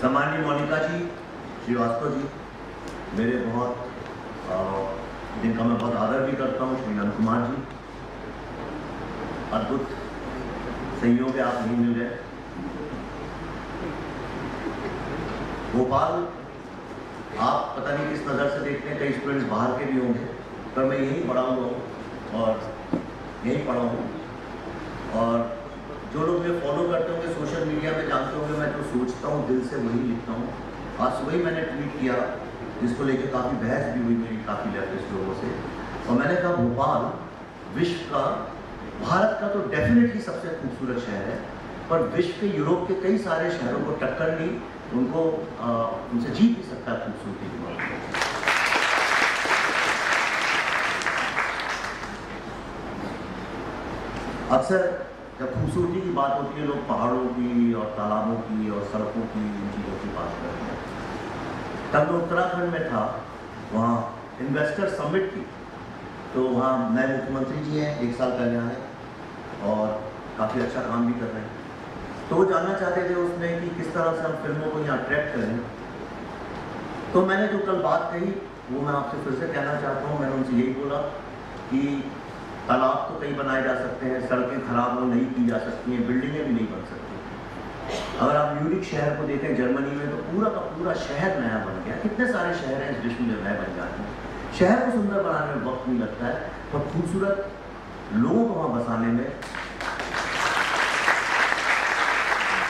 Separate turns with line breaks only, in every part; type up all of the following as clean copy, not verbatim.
सम्माननीय मोनिका जी, श्रीवास्तव जी, मेरे बहुत जिनका मैं बहुत आदर भी करता हूँ, श्री नंद कुमार जी, अद्भुत संयोग आप नहीं मिल गए। गोपाल, आप पता नहीं किस नज़र से देखते हैं, कई स्टूडेंट्स बाहर के भी होंगे, पर मैं यहीं पढ़ा हुआ हूँ और यहीं पढ़ा हूँ। और जो लोग मुझे फॉलो करते होंगे सोशल मीडिया पे जानते होंगे, मैं जो सोचता हूँ दिल से वही लिखता हूँ। आज सुबह ही मैंने ट्वीट किया, जिसको लेकर काफ़ी बहस भी हुई मेरी काफ़ी लेफ्टिस्ट लोगों से, और मैंने कहा भोपाल विश्व का, भारत का तो डेफिनेटली सबसे खूबसूरत शहर है, पर विश्व के, यूरोप के कई सारे शहरों को टक्कर दी, उनको उनसे जीत नहीं सकता खूबसूरती की बात। अक्सर जब खूबसूरती की बात होती है, लोग पहाड़ों की और तालाबों की और सड़कों की, इन चीज़ों की बात करते हैं। तब मैं उत्तराखंड में था, वहाँ इन्वेस्टर समिट थी, तो वहाँ नए मुख्यमंत्री जी हैं, 1 साल पहले आए और काफ़ी अच्छा काम भी कर रहे हैं। तो वो जानना चाहते थे उसमें कि किस तरह से हम फिल्मों को यहाँ अट्रैक्ट करें। तो मैंने जो कल बात कही वो मैं आपसे फिर से कहना चाहता हूँ। मैंने उनसे यही बोला कि तालाब तो कई बनाए जा सकते हैं, सड़कें खराब हो नहीं की जा सकती हैं, बिल्डिंगें भी नहीं बन सकती। अगर आप म्यूनिख शहर को देखें जर्मनी में, तो पूरा का पूरा शहर नया बन गया। कितने सारे शहर हैं इस विश्व में नए बन जाते हैं। शहर को सुंदर बनाने में वक्त नहीं लगता है, पर खूबसूरत लोगों को वहाँ बसाने में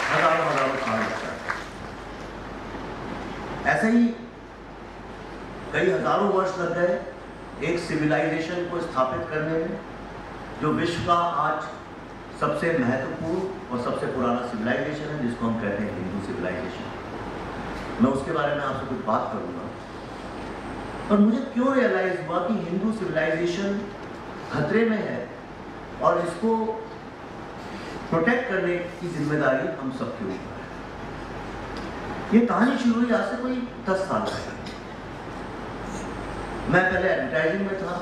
हजारों साल लगता है। ऐसे ही कई हजारों वर्ष लग गए एक सिविलाइजेशन को स्थापित करने में, जो विश्व का आज सबसे महत्वपूर्ण और सबसे पुराना सिविलाइजेशन है, जिसको हम कहते हैं हिंदू सिविलाइजेशन। मैं उसके बारे में आपसे कुछ बात करूंगा। पर मुझे क्यों रियलाइज हुआ कि हिंदू सिविलाइजेशन खतरे में है और इसको प्रोटेक्ट करने की जिम्मेदारी हम सबके ऊपर है। ये कहानी शुरू हुई आज से कोई 10 साल पहले। मैं पहले एडवर्टाइजिंग में था,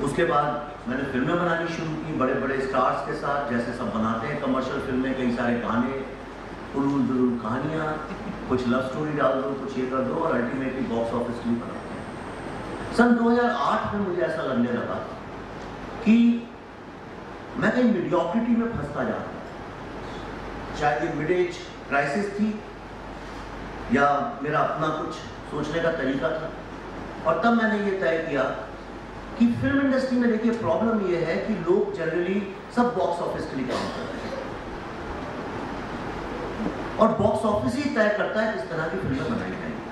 उसके बाद मैंने फिल्में बनानी शुरू की बड़े बड़े स्टार्स के साथ, जैसे सब बनाते हैं कमर्शियल फिल्में, कई सारे गाने, उलूल दुलूल कहानियाँ, कुछ लव स्टोरी डाल दो, कुछ ये कर दो, और अल्टीमेटली बॉक्स ऑफिस भी बनाते हैं। सन 2008 में मुझे ऐसा लगने लगा कि मैं कहीं मीडियोक्रिटी में फंसता जा रहा हूँ। शायद ये मिड एज क्राइसिस थी या मेरा अपना कुछ सोचने का तरीका था। और तब मैंने ये तय किया कि फिल्म इंडस्ट्री में देखिए प्रॉब्लम ये है कि लोग जनरली सब बॉक्स ऑफिस के लिए काम करते हैं, और बॉक्स ऑफिस ही तय करता है किस तरह की फिल्में बनाई जाएंगी।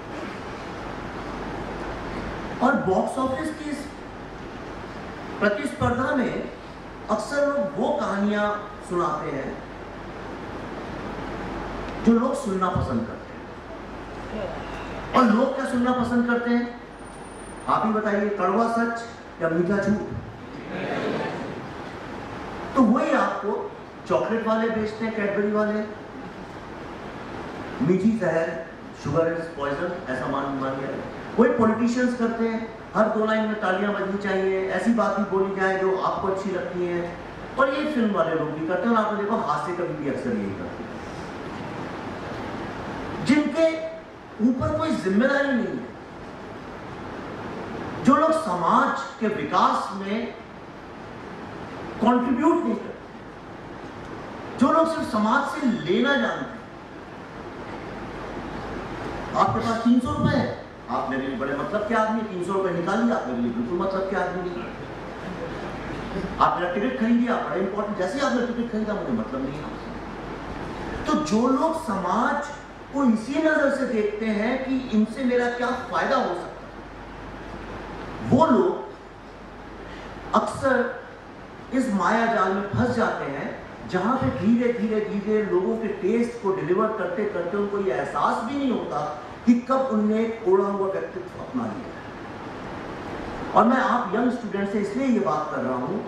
और बॉक्स ऑफिस की इस प्रतिस्पर्धा में अक्सर लोग वो कहानियां सुनाते हैं जो लोग सुनना पसंद करते हैं। और लोग क्या सुनना पसंद करते हैं, आप ही बताइए, कड़वा सच या मीठा झूठ? तो वही आपको चॉकलेट वाले बेचते हैं, कैडबरी वाले, मीठी जहर, शुगर इज पॉइजन, ऐसा मान लिया। वही पॉलिटिशियंस करते हैं, हर 2 लाइन में तालियां बजनी चाहिए, ऐसी बात ही बोली जाए जो आपको अच्छी लगती है। और ये फिल्म वाले लोग भी करते हैं, और आपने देखो हास्य कभी भी अक्सर यही करते हैं, जिनके ऊपर कोई जिम्मेदारी नहीं है, जो लोग समाज के विकास में कंट्रीब्यूट नहीं करते, जो लोग सिर्फ समाज से लेना जानते हैं। आपके पास 300 रुपए है, आप मेरे लिए बड़े मतलब के आदमी, 300 रुपए निकालिए, आप मेरे लिए बिल्कुल मतलब के आदमी नहीं। आप मेरा टिकट खरीदिए, आप बड़ा इंपॉर्टेंट, जैसे ही आपने टिकट खरीदा मुझे मतलब नहीं है। तो जो लोग समाज को इसी नजर से देखते हैं कि इनसे मेरा क्या फायदा हो सकता है, वो लोग अक्सर इस माया जाल में फंस जाते हैं, जहां पे धीरे धीरे धीरे लोगों के टेस्ट को डिलीवर करते करते उनको ये एहसास भी नहीं होता कि कब उनने एक ओढ़ा हुआ व्यक्तित्व अपना लिया। और मैं आप यंग स्टूडेंट से इसलिए ये बात कर रहा हूं,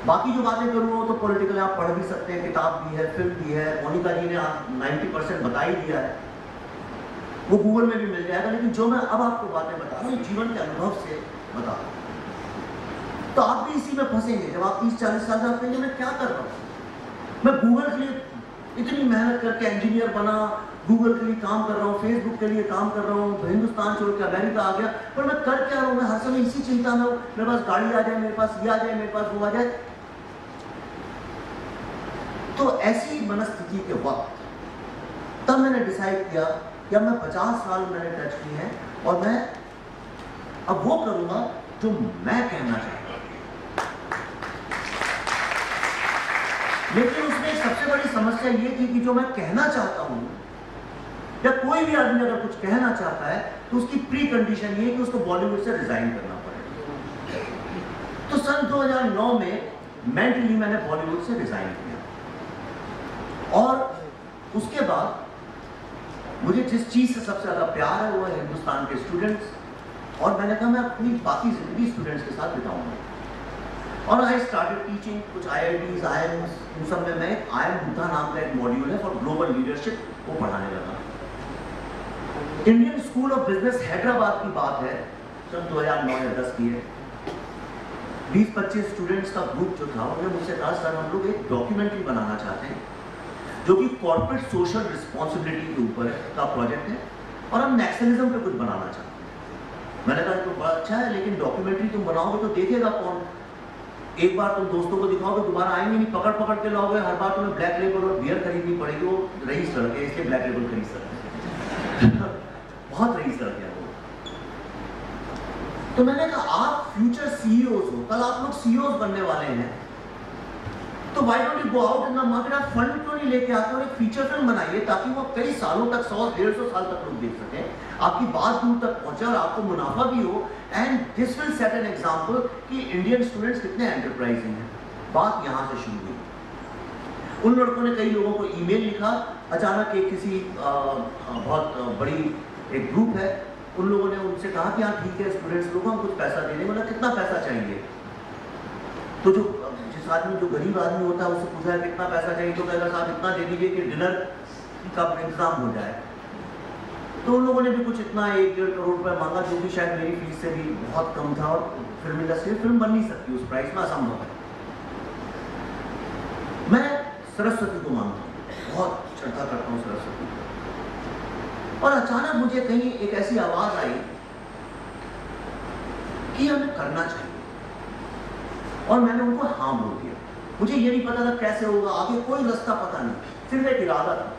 बाकी जो बातें करूंगा तो पॉलिटिकल आप पढ़ भी सकते हैं, किताब भी है, फिल्म भी है, मोनिका जी ने 90% बता ही दिया है, वो गूगल में भी मिल जाएगा। लेकिन जो मैं अब आपको बातें बता रहा हूँ जीवन के अनुभव से बता रहा हूँ, तो आप भी इसी में फंसेंगे। जब आप 30-40 साल जाते हैं मैं क्या कर रहा हूँ, मैं गूगल के लिए इतनी मेहनत करके इंजीनियर बना, गूगल के लिए काम कर रहा हूँ, फेसबुक के लिए काम कर रहा हूँ, हिंदुस्तान छोड़ के अमेरिका आ गया, पर मैं कर क्या रहा हूँ? मैं हर समय इसी चिंता में हूँ, मेरे पास गाड़ी आ जाए, मेरे पास ये आ जाए, मेरे पास वो आ जाए। तो ऐसी मनस्थिति के वक्त तब मैंने डिसाइड किया कि अब मैं 50 साल मैंने टच किए हैं और मैं अब वो करूंगा जो मैं कहना चाहता हूं। लेकिन उसमें एक सबसे बड़ी समस्या ये थी कि जो मैं कहना चाहता हूं, या कोई भी आदमी अगर कुछ कहना चाहता है तो उसकी प्री कंडीशन ये है कि उसको बॉलीवुड से रिजाइन करना पड़ेगा। तो सन 2009 में मेंटली मैंने बॉलीवुड से रिजाइन किया और उसके बाद मुझे जिस चीज से सबसे ज्यादा प्यार है वो है हिंदुस्तान के स्टूडेंट्स, और मैंने कहा मैं अपनी बाकी जिंदगी स्टूडेंट्स के साथ बिताऊंगा। और आई स्टार्टेड टीचिंग कुछ IITs, IIMs, उन सब में मैं IIM बुद्धा नाम का एक मॉड्यूल है फॉर ग्लोबल लीडरशिप, वो पढ़ाने लगा। Indian school of business Hyderabad की बात है, सन 2009 या 10 की है। 20-25 स्टूडेंट्स का ग्रुप जो था उन्होंने मुझसे कहा सर हम लोग एक डॉक्यूमेंट्री बनाना चाहते हैं जो कि कॉर्पोरेट सोशल रिस्पॉन्सिबिलिटी के ऊपर का प्रोजेक्ट है और हम नैशनलिज्म पे कुछ बनाना चाहते हैं। मैंने कहा तो बड़ा अच्छा है, लेकिन डॉक्यूमेंट्री तुम बनाओगे तो देखेगा कौन? एक बार तुम दोस्तों को दिखाओगे, दोबारा आएंगे नहीं, पकड़ पकड़ के लाओगे, हर बार तुम्हें ब्लैक लेबल और बियर खरीदनी पड़ेगी, वो रईस लड़के इसलिए ब्लैक लेबल खरीद सकते हैं। बहुत रईस लड़के हैं वो। तो मैंने कहा आप फ्यूचर CEOs हो, कल आप लोग CEOs बनने वाले हैं, तो why don't you go out in the market, आप फंड क्यों नहीं लेके आते और एक फीचर फिल्म बनाइए ताकि वो कई सालों तक 100-150 साल तक लोग देख सकें, आपकी बात दूर तक पहुंचे और आपको मुनाफा भी हो, and this will set an example कि इंडियन स्टूडेंट्स कितने एंटरप्राइजिंग हैं। बात यहाँ से शुरू हुई। उन लड़कों ने कई लोगों को ईमेल लिखा, अचानक एक किसी बहुत बड़ी एक ग्रुप है, उन लोगों ने उनसे कहा कि हाँ ठीक है स्टूडेंट्स लोगों हम कुछ पैसा देने, मतलब कितना पैसा चाहिए? तो जो आदमी जो गरीब आदमी होता है उससे पूछा है कितना पैसा चाहिए, तो कहेगा साहब इतना दे दीजिए कि डिनर का इंतजाम हो जाए। तो उन लोगों ने भी कुछ इतना 1-1.5 करोड़ रुपए मांगा, जो कि शायद मेरी फीस से भी बहुत कम था और फिल्म इंडस्ट्री फिल्म बन नहीं सकती उस प्राइस में, असंभव है। मैं सरस्वती को मानता हूँ, बहुत श्रद्धा करता हूँ सरस्वती को, और अचानक मुझे कहीं एक ऐसी आवाज आई कि हमें करना चाहिए, और मैंने उनको हाँ बोल दिया। मुझे ये नहीं पता था कैसे होगा, आगे कोई रास्ता पता नहीं, सिर्फ एक इरादा था।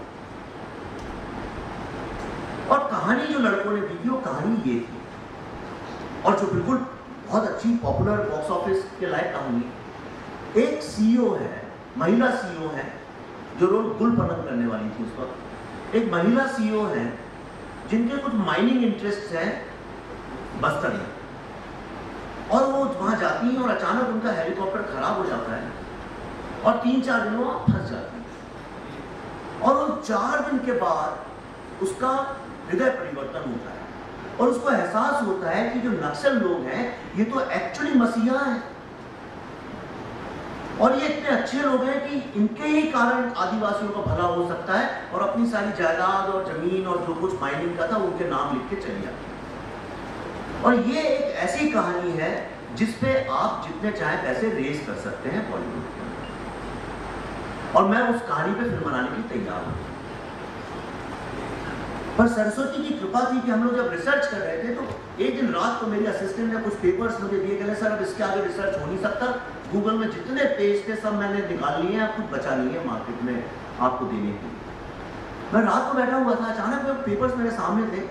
और कहानी जो लड़कों ने दी थी वो कहानी ये थी, और जो बिल्कुल बहुत अच्छी पॉपुलर बॉक्स ऑफिस के लायक कहानी। एक CEO है, महिला CEO है, जो रोल गुलपनन करने वाली थी उस वक्त। एक महिला CEO है जिनके कुछ माइनिंग इंटरेस्ट हैं बस्तर में, और वो वहां जाती हैं और अचानक उनका हेलीकॉप्टर खराब हो जाता है और 3-4 दिनों में फंस जाती है, और वो 4 दिन के बाद उसका हृदय परिवर्तन होता है और उसको एहसास होता है कि जो नक्सल लोग हैं ये तो एक्चुअली मसीहा हैं, और ये इतने अच्छे लोग हैं कि इनके ही कारण आदिवासियों का भला हो सकता है, और अपनी सारी जायदाद और जमीन और जो कुछ माइनिंग का था उनके नाम लिख के चली जाती है। और ये एक ऐसी कहानी है जिसपे आप जितने चाहे पैसे रेज कर सकते हैं बॉलीवुड के अंदर, और मैं उस कहानी पे फिल्म बनाने के लिए तैयार हूं। पर सरस्वती की कृपा थी कि हम लोग जब रिसर्च कर रहे थे तो एक दिन रात को मेरी असिस्टेंट ने कुछ पेपर्स मुझे दिए, कहले सर अब इसके आगे रिसर्च हो नहीं सकता, गूगल में जितने पेज थे सब मैंने निकाल लिए हैं, कुछ बचा नहीं है मार्केट में आपको देने के लिए। मैं रात को बैठा हुआ था, अचानक में पेपर्स मेरे सामने थे,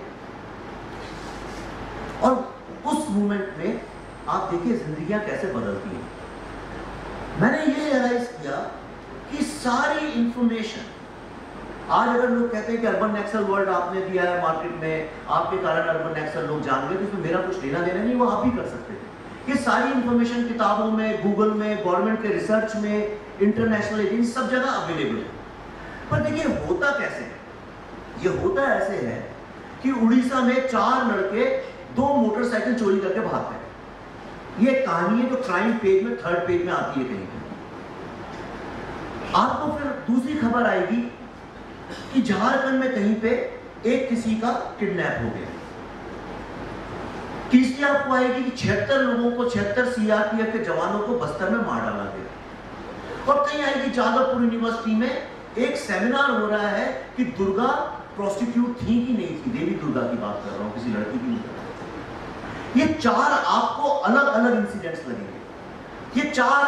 और उस मोमेंट में आप देखिए जिंदगियां कैसे बदलती हैं। मैंने ये रियलाइज किया कि सारी इंफॉर्मेशन, आज अगर लोग कहते हैं कि अर्बन नक्सल वर्ल्ड आपने दिया है मार्केट में, आपके कारण अर्बन नक्सल लोग जान गए, तो इसमें मेरा कुछ लेना देना नहीं, वो आप ही कर सकते थे। ये सारी इंफॉर्मेशन किताबों में, गूगल में, गवर्नमेंट के रिसर्च में, इंटरनेशनल एजेंसी, सब जगह अवेलेबल है। पर देखिए होता कैसे है, ये होता ऐसे है कि उड़ीसा में 4 लड़के 2 मोटरसाइकिल चोरी करके भागते हैं। ये कहानी है जो क्राइम पेज में 3rd पेज में आती है कहीं पे। आपको फिर दूसरी खबर आएगी कि झारखंड में कहीं पे एक किसी का किडनैप हो गया। तीसरी आपको आएगी कि 76 लोगों को, 76 CRPF के जवानों को बस्तर में मार डाला गया। और कहीं आएगी जादवपुर यूनिवर्सिटी में एक सेमिनार हो रहा है कि दुर्गा प्रोस्टिट्यूट थी कि नहीं थी, देवी दुर्गा की बात कर रहा हूँ, किसी लड़की की नहीं कर रहा। ये 4 आपको अलग अलग इंसिडेंट्स लगेंगे। ये 4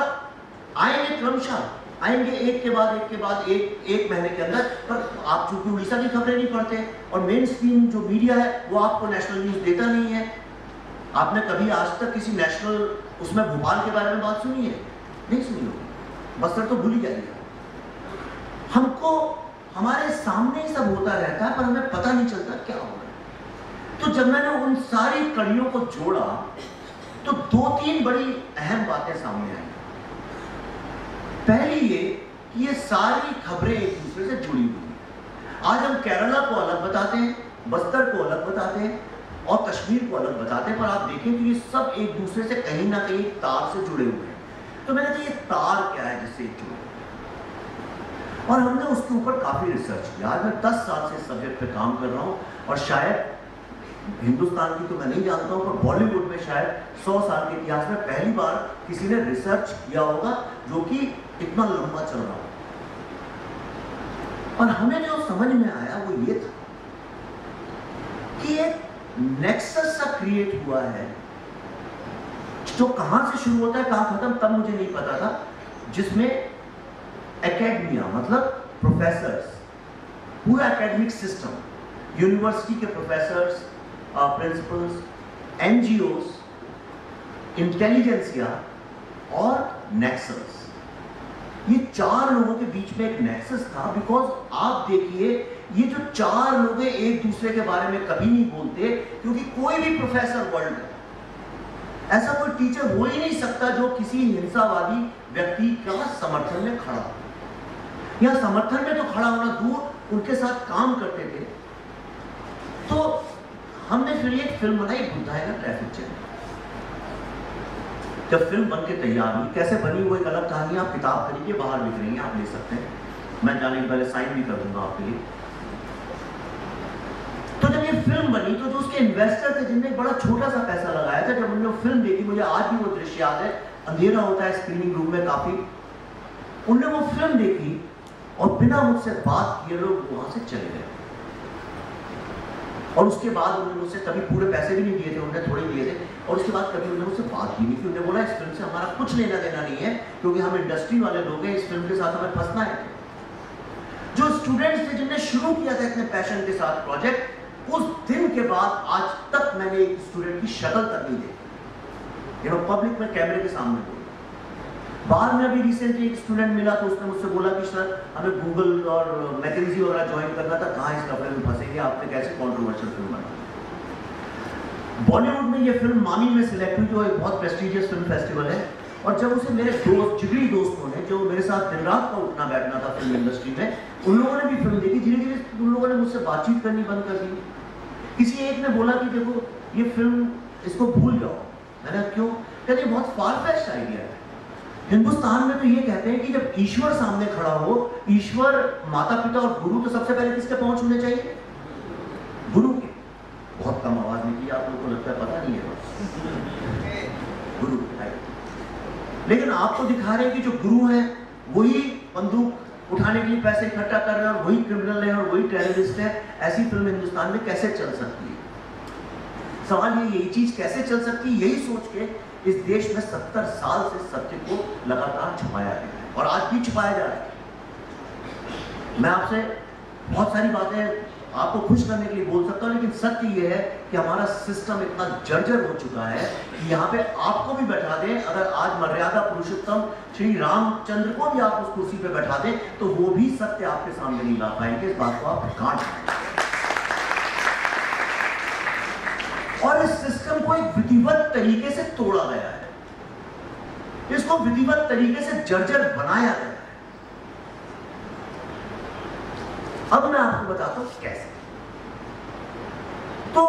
आएंगे क्रमशः, आएंगे एक के बाद एक महीने के अंदर। पर आप चूंकि उड़ीसा की खबरें नहीं पढ़ते और मेन स्ट्रीम जो मीडिया है वो आपको नेशनल न्यूज देता नहीं है। आपने कभी आज तक किसी नेशनल उसमें भोपाल के बारे में बात सुनी है? नहीं सुनी होगी, बस्तर तो भूल ही जाइए। हमको हमारे सामने ही सब होता रहता है पर हमें पता नहीं चलता क्या हो रहा है। तो जब मैंने उन सारी कड़ियों को जोड़ा तो 2-3 बड़ी अहम बातें सामने आई। पहली ये कि ये सारी खबरें एक दूसरे से जुड़ी हुई हैं। आज हम केरला को अलग बताते हैं, बस्तर को अलग बताते हैं और कश्मीर को अलग बताते हैं, पर आप देखें कि ये सब एक दूसरे से कहीं ना कहीं तार से जुड़े हुए हैं। तो मैंने कहा ये तार क्या है जिससे जुड़े, और हमने उसके ऊपर काफी रिसर्च किया। आज मैं 10 साल से इस सब्जेक्ट पे काम कर रहा हूँ और शायद हिंदुस्तान की तो मैं नहीं जानता हूँ, पर बॉलीवुड में शायद 100 साल के इतिहास में पहली बार किसी ने रिसर्च किया होगा जो कि इतना लंबा चल रहा हो। और हमें जो समझ में आया वो ये था कि एक नेक्सस सा क्रिएट हुआ है जो कहां से शुरू होता है कहां खत्म तब मुझे नहीं पता था, जिसमें एकेडमिया मतलब प्रोफेसर्स, पूरा एकेडमिक सिस्टम, यूनिवर्सिटी के प्रोफेसर्स, प्रिंसिपल्स, एनजीओस, इंटेलिजेंसिया और नेक्सस, ये 4 लोगों के बीच में एक नेक्सस था। बिकॉज आप देखिए ये जो 4 लोग हैं एक दूसरे के बारे में कभी नहीं बोलते, क्योंकि कोई भी प्रोफेसर वर्ल्ड में ऐसा कोई टीचर हो ही नहीं सकता जो किसी हिंसावादी व्यक्ति का समर्थन में खड़ा हो, या समर्थन में तो खड़ा होना दूर, उनके साथ काम करते थे। तो हमने फिर एक फिल्म बनाई, बुद्धा का ट्रैफिक जैम। जब फिल्म बन के तैयार हुई, कैसे बनी वो एक अलग कहानी, आप किताब खरीदिए, बाहर बिक रही है, आप ले सकते हैं, मैं जाने के पहले साइन भी कर दूंगा आपके लिए। तो जब ये फिल्म बनी तो जो उसके इन्वेस्टर थे जिनने बड़ा छोटा सा पैसा लगाया था, जब उन्होंने फिल्म देखी, मुझे आज भी वो दृश्य याद है, अंधेरा होता है स्क्रीनिंग रूम में काफी, उन्होंने वो फिल्म देखी और बिना मुझसे बात किए लोग वहां से चले गए। और उसके बाद उन्होंने मुझसे कभी पूरे पैसे भी नहीं दिए थे, उन्होंने थोड़े दिए थे, और उसके बाद कभी उन्होंने मुझसे बात की नहीं की। उन्होंने बोला इस फिल्म से हमारा कुछ लेना देना नहीं है, क्योंकि हम इंडस्ट्री वाले लोग हैं, इस फिल्म के साथ हमें फंसना है। जो स्टूडेंट्स थे जिनने शुरू किया था इतने पैशन के साथ प्रोजेक्ट, उस दिन के बाद आज तक मैंने एक स्टूडेंट की शक्ल तक नहीं देखी, पब्लिक में कैमरे के सामने बोला। बाद में अभी रिसेंटली एक स्टूडेंट मिला तो उसने मुझसे बोला कि सर हमें गूगल और मैकेंजी वगैरह ज्वाइन करना था, कहाँ इस कपड़े में फंसेंगे, आपने कैसे कॉन्ट्रोवर्शियल फिल्म बनाई। बॉलीवुड में ये फिल्म मामी में सिलेक्ट हुई, जो एक बहुत प्रेस्टिजियस फिल्म फेस्टिवल है, और जब उसे मेरे दोस्त, जिगरी दोस्तों ने, जो मेरे साथ दिन रात का उठना बैठना था फिल्म इंडस्ट्री में, उन लोगों ने भी फिल्म देखी। धीरे धीरे उन लोगों ने मुझसे बातचीत करनी बंद कर दी। किसी एक ने बोला कि देखो ये फिल्म, इसको भूल जाओ। मैंने क्यों? कहते बहुत फार-फेच्ड आइडिया है। हिंदुस्तान में तो ये कहते हैं कि जब ईश्वर सामने खड़ा हो, ईश्वर, माता पिता और गुरु, तो सबसे पहले किसके पहुंच होने चाहिए? गुरु के। बहुत कम आवाज निकली, आप लोगों को लगता है पता नहीं है, गुरु। लेकिन आपको दिखा रहे हैं कि जो गुरु हैं वही बंदूक उठाने के लिए पैसे इकट्ठा कर रहे हैं, और वही क्रिमिनल है, और वही टेररिस्ट है। ऐसी फिल्म हिंदुस्तान में कैसे चल सकती है? सवाल ये, यही चीज कैसे चल सकती है, यही सोच के इस देश में 70 साल से सत्य को लगातार छुपाया गया है, और आज भी छुपाया जा रहा है। मैं आपसे बहुत सारी बातें आपको खुश करने के लिए बोल सकता हूं, लेकिन सत्य यह है कि हमारा सिस्टम इतना जर्जर हो चुका है कि यहाँ पे आपको भी बैठा दें, अगर आज मर्यादा पुरुषोत्तम श्री रामचंद्र को भी आप उस कुर्सी पे बैठा दें, तो वो भी सत्य आपके सामने नहीं ला पाएंगे। इस बात को आप गांठ लें। और इस सिस्टम को एक विधिवत तरीके से तोड़ा गया है, इसको विधिवत तरीके से जर्जर बनाया गया है। अब मैं आपको बताता हूं कैसे। तो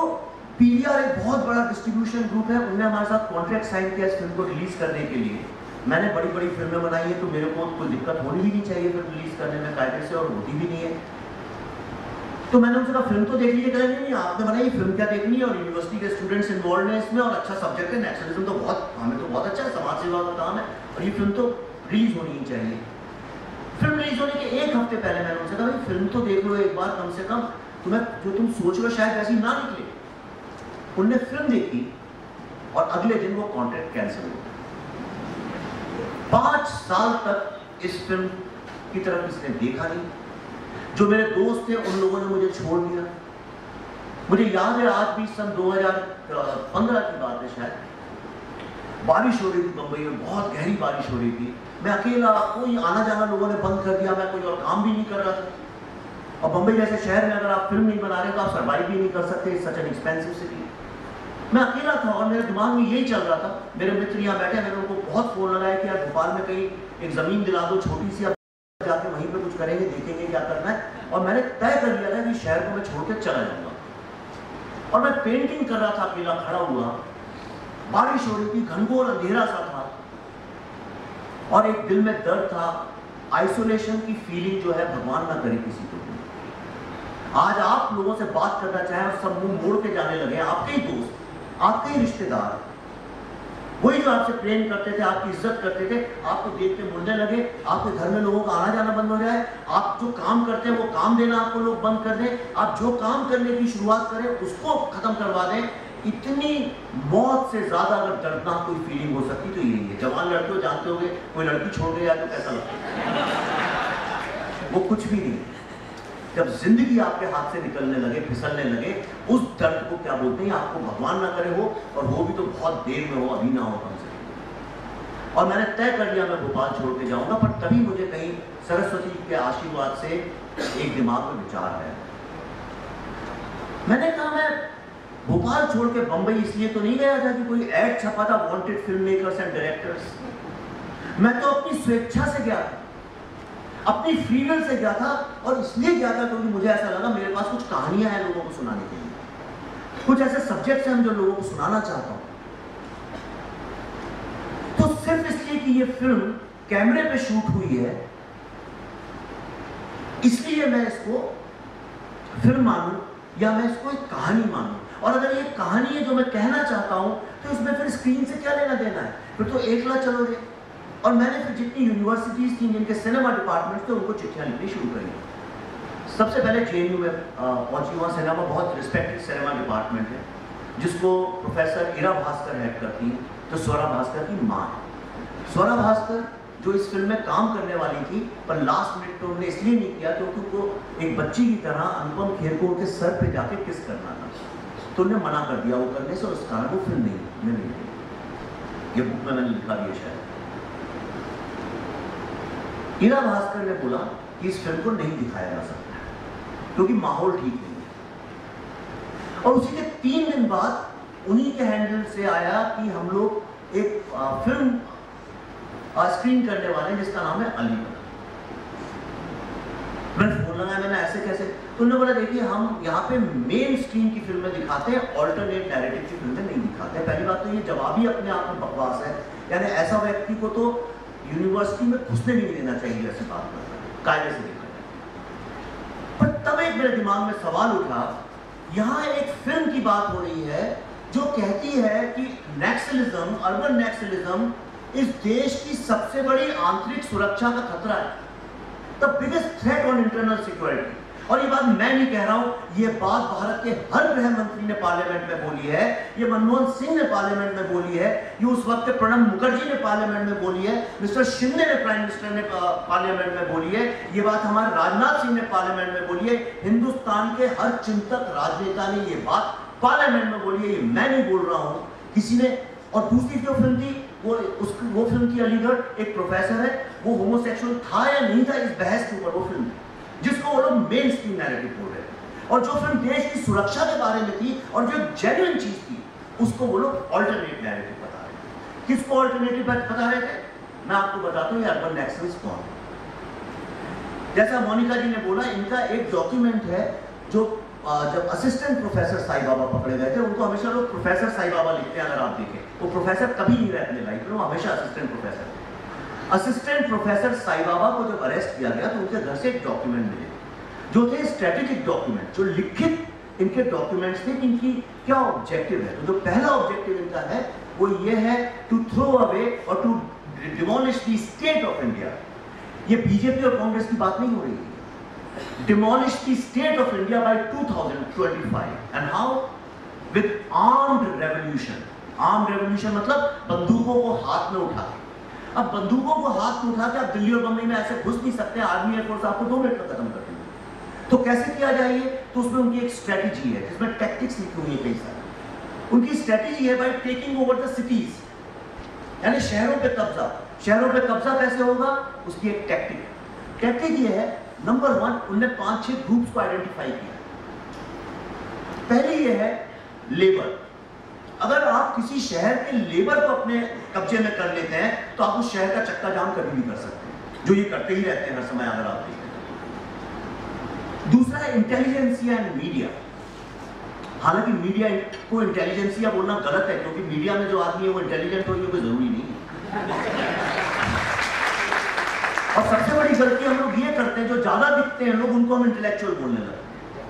पीवीआर एक बहुत बड़ा डिस्ट्रीब्यूशन ग्रुप है, उन्होंने हमारे साथ कॉन्ट्रैक्ट साइन किया इस फिल्म को रिलीज करने के लिए। मैंने बड़ी बड़ी फिल्में बनाई है, तो मेरे को कोई दिक्कत होनी भी नहीं चाहिए फिल्म रिलीज करने में कायदे से, और होती भी नहीं है। तो मैंने उनसे कहा फिल्म तो देख लीजिए। कहा नहीं, आपने बनाई फिल्म क्या देखनी है, और यूनिवर्सिटी के स्टूडेंट्स इन्वॉल्व हैं इसमें, और अच्छा सब्जेक्ट है, नेशनलिज्म तो बहुत, हमें तो बहुत अच्छा है, समाज सेवा का काम है, और ये फिल्म तो रिलीज होनी ही चाहिए। फिल्म रिलीज होने के 1 हफ्ते पहले मैंने उनसे कहा फिल्म तो देख लो एक बार कम से कम, जो तुम सोच रहे हो शायद ऐसी ना निकले। उनने फिल्म देखी और अगले दिन वो कॉन्ट्रैक्ट कैंसिल हो गया। 5 साल तक इस फिल्म की तरफ इसने देखा नहीं। जो मेरे दोस्त थे उन लोगों ने मुझे छोड़ दिया। मुझे याद है आज भी सन 2015 की बात है शायद, बारिश हो रही थी बंबई में, बहुत गहरी बारिश हो रही थी। मैं अकेला, कोई आना जाना लोगों ने बंद कर दिया, मैं कोई और काम भी नहीं कर रहा था। और बंबई जैसे शहर में अगर आप फिल्म नहीं बना रहे तो आप सर्वाइव भी नहीं कर सकते, सच एन एक्सपेंसिव सिटी। मैं अकेला था और मेरे दिमाग में यही चल रहा था। मेरे मित्र यहाँ बैठे, मैंने उनको बहुत फोन लगाया कि यार भोपाल में कहीं एक जमीन दिला दो छोटी सी, अब जाके वहीं पे कुछ करेंगे, देखेंगे क्या करना है। और मैंने तय कर लिया था कि शहर को मैं छोड़ के चला जाऊंगा। और मैं पेंटिंग कर रहा था, अकेला खड़ा हुआ, बारिश हो रही थी, घनघोर अंधेरा सा था और एक दिल में दर्द था। आइसोलेशन की फीलिंग जो है भगवान ना करे किसी को। आज आप लोगों से बात करना चाहें और सब मुंह मोड़ के जाने लगे, आपके ही दोस्त, आपके ही रिश्तेदार, वही जो आपसे प्रेम करते थे, आपकी इज्जत करते थे, आपको देख के मुड़ने लगे, आपके घर में लोगों का आना जाना बंद हो जाए, आप जो काम करते हैं वो काम देना आपको लोग बंद कर दें, आप जो काम करने की शुरुआत करें उसको खत्म करवा दें। इतनी मौत से ज्यादा अगर दर्दनाक कोई फीलिंग हो सकती तो यही है। जवान लड़के हो, जानते होंगे, कोई लड़की छोड़ के जाए तो कैसा लगता है? वो कुछ भी नहीं। जब जिंदगी आपके हाथ से निकलने लगे, फिसलने लगे, उस दर्द को क्या बोलते हैं, आपको भगवान ना करे हो, और वो भी तो बहुत देर में हो, अभी ना हो कम से कम। और मैंने तय कर लिया मैं भोपाल छोड़ के जाऊंगा, पर तभी मुझे कहीं सरस्वती के आशीर्वाद से एक दिमाग में विचार आया। मैंने कहा मैं भोपाल छोड़ के बंबई इसलिए तो नहीं गया था कि कोई ऐड छपा था, wanted film makers and directors. मैं तो अपनी स्वेच्छा से गया था, अपनी फ्री विल से गया था। और इसलिए गया था क्योंकि मुझे ऐसा लगा मेरे पास कुछ कहानियां हैं लोगों को सुनाने के लिए, कुछ ऐसे सब्जेक्ट्स हैं जो लोगों को सुनाना चाहता हूं। तो सिर्फ इसलिए कि ये फिल्म कैमरे पे शूट हुई है इसलिए मैं इसको फिल्म मानूं या मैं इसको एक कहानी मानूं। और अगर ये कहानी है जो मैं कहना चाहता हूं तो इसमें फिर स्क्रीन से क्या लेना देना है, फिर तो एकला चलोगे। और मैंने फिर जितनी यूनिवर्सिटीज थी जिनके सिनेमा डिपार्टमेंट थे उनको चिट्ठियां लिखनी शुरू करी। सबसे पहले JNU में पहुंची, वहाँ सिनेमा बहुत रिस्पेक्टेड सिनेमा डिपार्टमेंट है जिसको प्रोफेसर इरा भास्कर हेड करती हैं, तो स्वरा भास्कर की माँ है। स्वरा भास्कर जो इस फिल्म में काम करने वाली थी, पर लास्ट मिनट तो उन्होंने इसलिए नहीं किया क्योंकि उनको एक बच्ची की तरह अनुपम खेर को उनके सर पे जाके किस करना था, तो उन्होंने मना कर दिया वो करने से, और उस कारण वो फिल्म नहीं ये बुक में मैंने लिखा भी है शायद। इरा भास्कर ने बोला कि इस फिल्म को नहीं दिखाया जा सकता क्योंकि माहौल ठीक नहीं है। और उसी के 3 दिन बाद उन्हीं के हैंडल से आया कि हम लोग एक फिल्म स्क्रीन करने वाले हैं जिसका नाम है अलीगढ़। मैंने फोन लगाया, मैंने ऐसे कैसे, तो उन्होंने बोला देखिए हम यहाँ पे मेन स्ट्रीम की फिल्में दिखाते हैं, ऑल्टरनेट नैरेटिव की फिल्में नहीं दिखाते हैं। पहली बात तो ये जवाब ही अपने आप में बकवास है, यानी ऐसा व्यक्ति को तो यूनिवर्सिटी में घुसने भी नहीं देना चाहिए, ऐसी बात करता है कायदे से देखा जाए। पर तब एक मेरे दिमाग में सवाल उठा, यहाँ एक फिल्म की बात हो रही है जो कहती है कि नक्सलिज्म, अर्बन नक्सलिज्म इस देश की सबसे बड़ी आंतरिक सुरक्षा का खतरा है, the biggest threat on internal security. और ये बात मैं नहीं कह रहा हूं, ये बात भारत के हर गृह मंत्री ने पार्लियामेंट में बोली है, ये मनमोहन सिंह ने पार्लियामेंट में बोली है, ये उस वक्त के प्रणब मुखर्जी ने पार्लियामेंट में बोली है, मिस्टर शिंदे ने, प्राइम मिनिस्टर ने पार्लियामेंट में बोली है, ये बात हमारे राजनाथ सिंह ने पार्लियामेंट में बोली है, हिंदुस्तान के हर चिंतक राजनेता ने ये बात पार्लियामेंट में बोली है, ये मैं नहीं बोल रहा हूं किसी ने। और दूसरी जो फिल्म थी वो फिल्म थी अलीगढ़। एक प्रोफेसर है, वो होमोसेक्सुअल था या नहीं था इस बहस के ऊपर वो फिल्म, जिसको वो लोग मेन स्ट्रीम नैरेटिव बोल रहे थे। और जो फिल्म देश की सुरक्षा के बारे में थी और जो जेन्युइन चीज थी उसको वो लोग ऑल्टरनेट नैरेटिव बता रहे थे। किसको ऑल्टरनेटिव बता रहे थे? मैं आपको बताता हूँ ये अर्बन नक्सलिस्ट कौन है। जैसा मोनिका जी ने बोला, इनका एक डॉक्यूमेंट है जो जब असिस्टेंट प्रोफेसर साईं बाबा पकड़े गए थे, उनको हमेशा लोग प्रोफेसर साईं बाबा लिखते हैं, अगर आप देखें वो प्रोफेसर कभी नहीं रहे अपने लाइफ में, वो हमेशा असिस्टेंट प्रोफेसर थे। असिस्टेंट प्रोफेसर साईं बाबा को जब अरेस्ट किया गया तो उनके घर से एक डॉक्यूमेंट मिले जो थे स्ट्रेटेजिक डॉक्यूमेंट, जो लिखित इनके डॉक्यूमेंट्स थे, इनकी क्या ऑब्जेक्टिव है। तो जो पहला ऑब्जेक्टिव इनका है वो ये है टू थ्रो अवे और to demolish the state of India. ये बीजेपी और कांग्रेस की बात नहीं हो रही है, demolish the state of India by 2025. And how? With armed revolution. Armed revolution मतलब बंदूकों को हाथ में उठा के। अब बंदूकों को हाथ में उठा के आप दिल्ली और बम्बई में ऐसे घुस नहीं सकते, आर्मी एयरफोर्स आपको 2 मिनट में खत्म कर देंगे। तो कैसे किया जाएगा? तो उसमें उनकी एक स्ट्रेटेजी है जिसमें टैक्टिक्स लिखी हुई है कई सारी। उनकी स्ट्रेटेजी है by taking over the cities, यानी शहरों पे कब्जा। शहरों पे कब्जा कैसे होगा? उसकी एक टैक्टिक ये है, नंबर 1 उनने 5-6 ग्रुप्स को आइडेंटिफाई किया। पहले ये है लेबर। अगर आप किसी शहर के लेबर को अपने कब्जे में कर लेते हैं तो आप उस शहर का चक्का जाम कभी भी कर सकते हैं, जो ये करते ही रहते हैं हर समय अगर आप देखें। दूसरा है इंटेलिजेंसिया एंड मीडिया। हालांकि मीडिया को इंटेलिजेंसिया बोलना गलत है, क्योंकि मीडिया में जो आदमी है वो इंटेलिजेंट हो, ये कोई जरूरी नहीं है। और सबसे बड़ी गलती हम लोग ये करते हैं, जो ज्यादा दिखते हैं लोग उनको हम इंटेलेक्चुअल बोलने लगते हैं।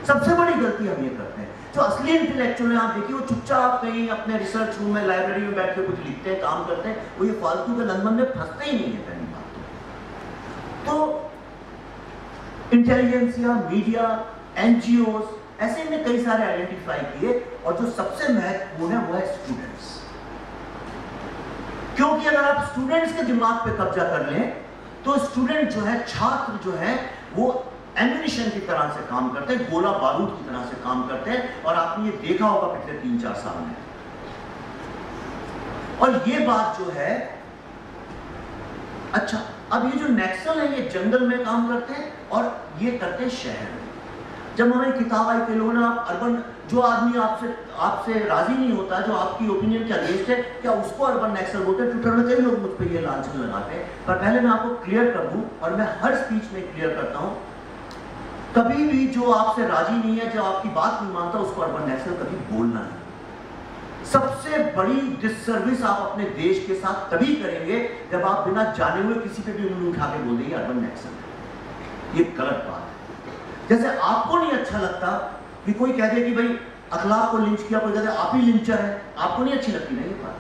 सबसे बड़ी गलती हम ये करते हैं। जो असली इंटेलेक्चुअल है आप देखिए, वो चुपचाप कहीं अपने रिसर्च रूम में, लाइब्रेरी में बैठ के कुछ लिखते हैं, काम करते हैं, वो ये फालतू के लंदन में फंसते ही नहीं है पहली बात। तो इंटेलिजेंसिया, मीडिया, एनजीओस, ऐसे इन्हें कई सारे आइडेंटिफाई किए। और जो सबसे महत्वपूर्ण है वो है स्टूडेंट्स, क्योंकि अगर आप स्टूडेंट्स के दिमाग पे कब्जा कर लें तो स्टूडेंट जो है, छात्र जो है, वो एम्यूनिशन की तरह से काम करते हैं, गोला बारूद की तरह से काम करते हैं। और आपने ये देखा होगा पिछले 3-4 साल में। और ये बात जो है, अच्छा अब ये जो नक्सल है ये जंगल में काम करते हैं और ये करते हैं शहर में। जब हमारी किताब आई, कई लोगों ने आप अर्बन, जो आदमी आपसे राजी नहीं होता, जो आपकी ओपिनियन के अगेंस्ट है, क्या उसको अर्बन नक्सल बोलते हैं? ट्विटर में कई लोग मुझ पर ये लांछन लगाते हैं। पर पहले मैं आपको क्लियर कर दूं, और मैं हर स्पीच में क्लियर करता हूं, कभी भी जो आपसे राजी नहीं है, जो आपकी बात नहीं मानता, उसको अर्बन नक्सल कभी बोलना नहीं। सबसे बड़ी डिससर्विस आप अपने देश के साथ तभी करेंगे जब आप बिना जाने हुए किसी पे भी उंगली उठा के बोल देंगे अर्बन नक्सल। ये गलत बात है। जैसे आपको नहीं अच्छा लगता कि कोई कह दे कि भाई अखलाक को लिंच किया, कोई कहते आप ही लिंचर है, आपको नहीं अच्छी लगती ना ये बात।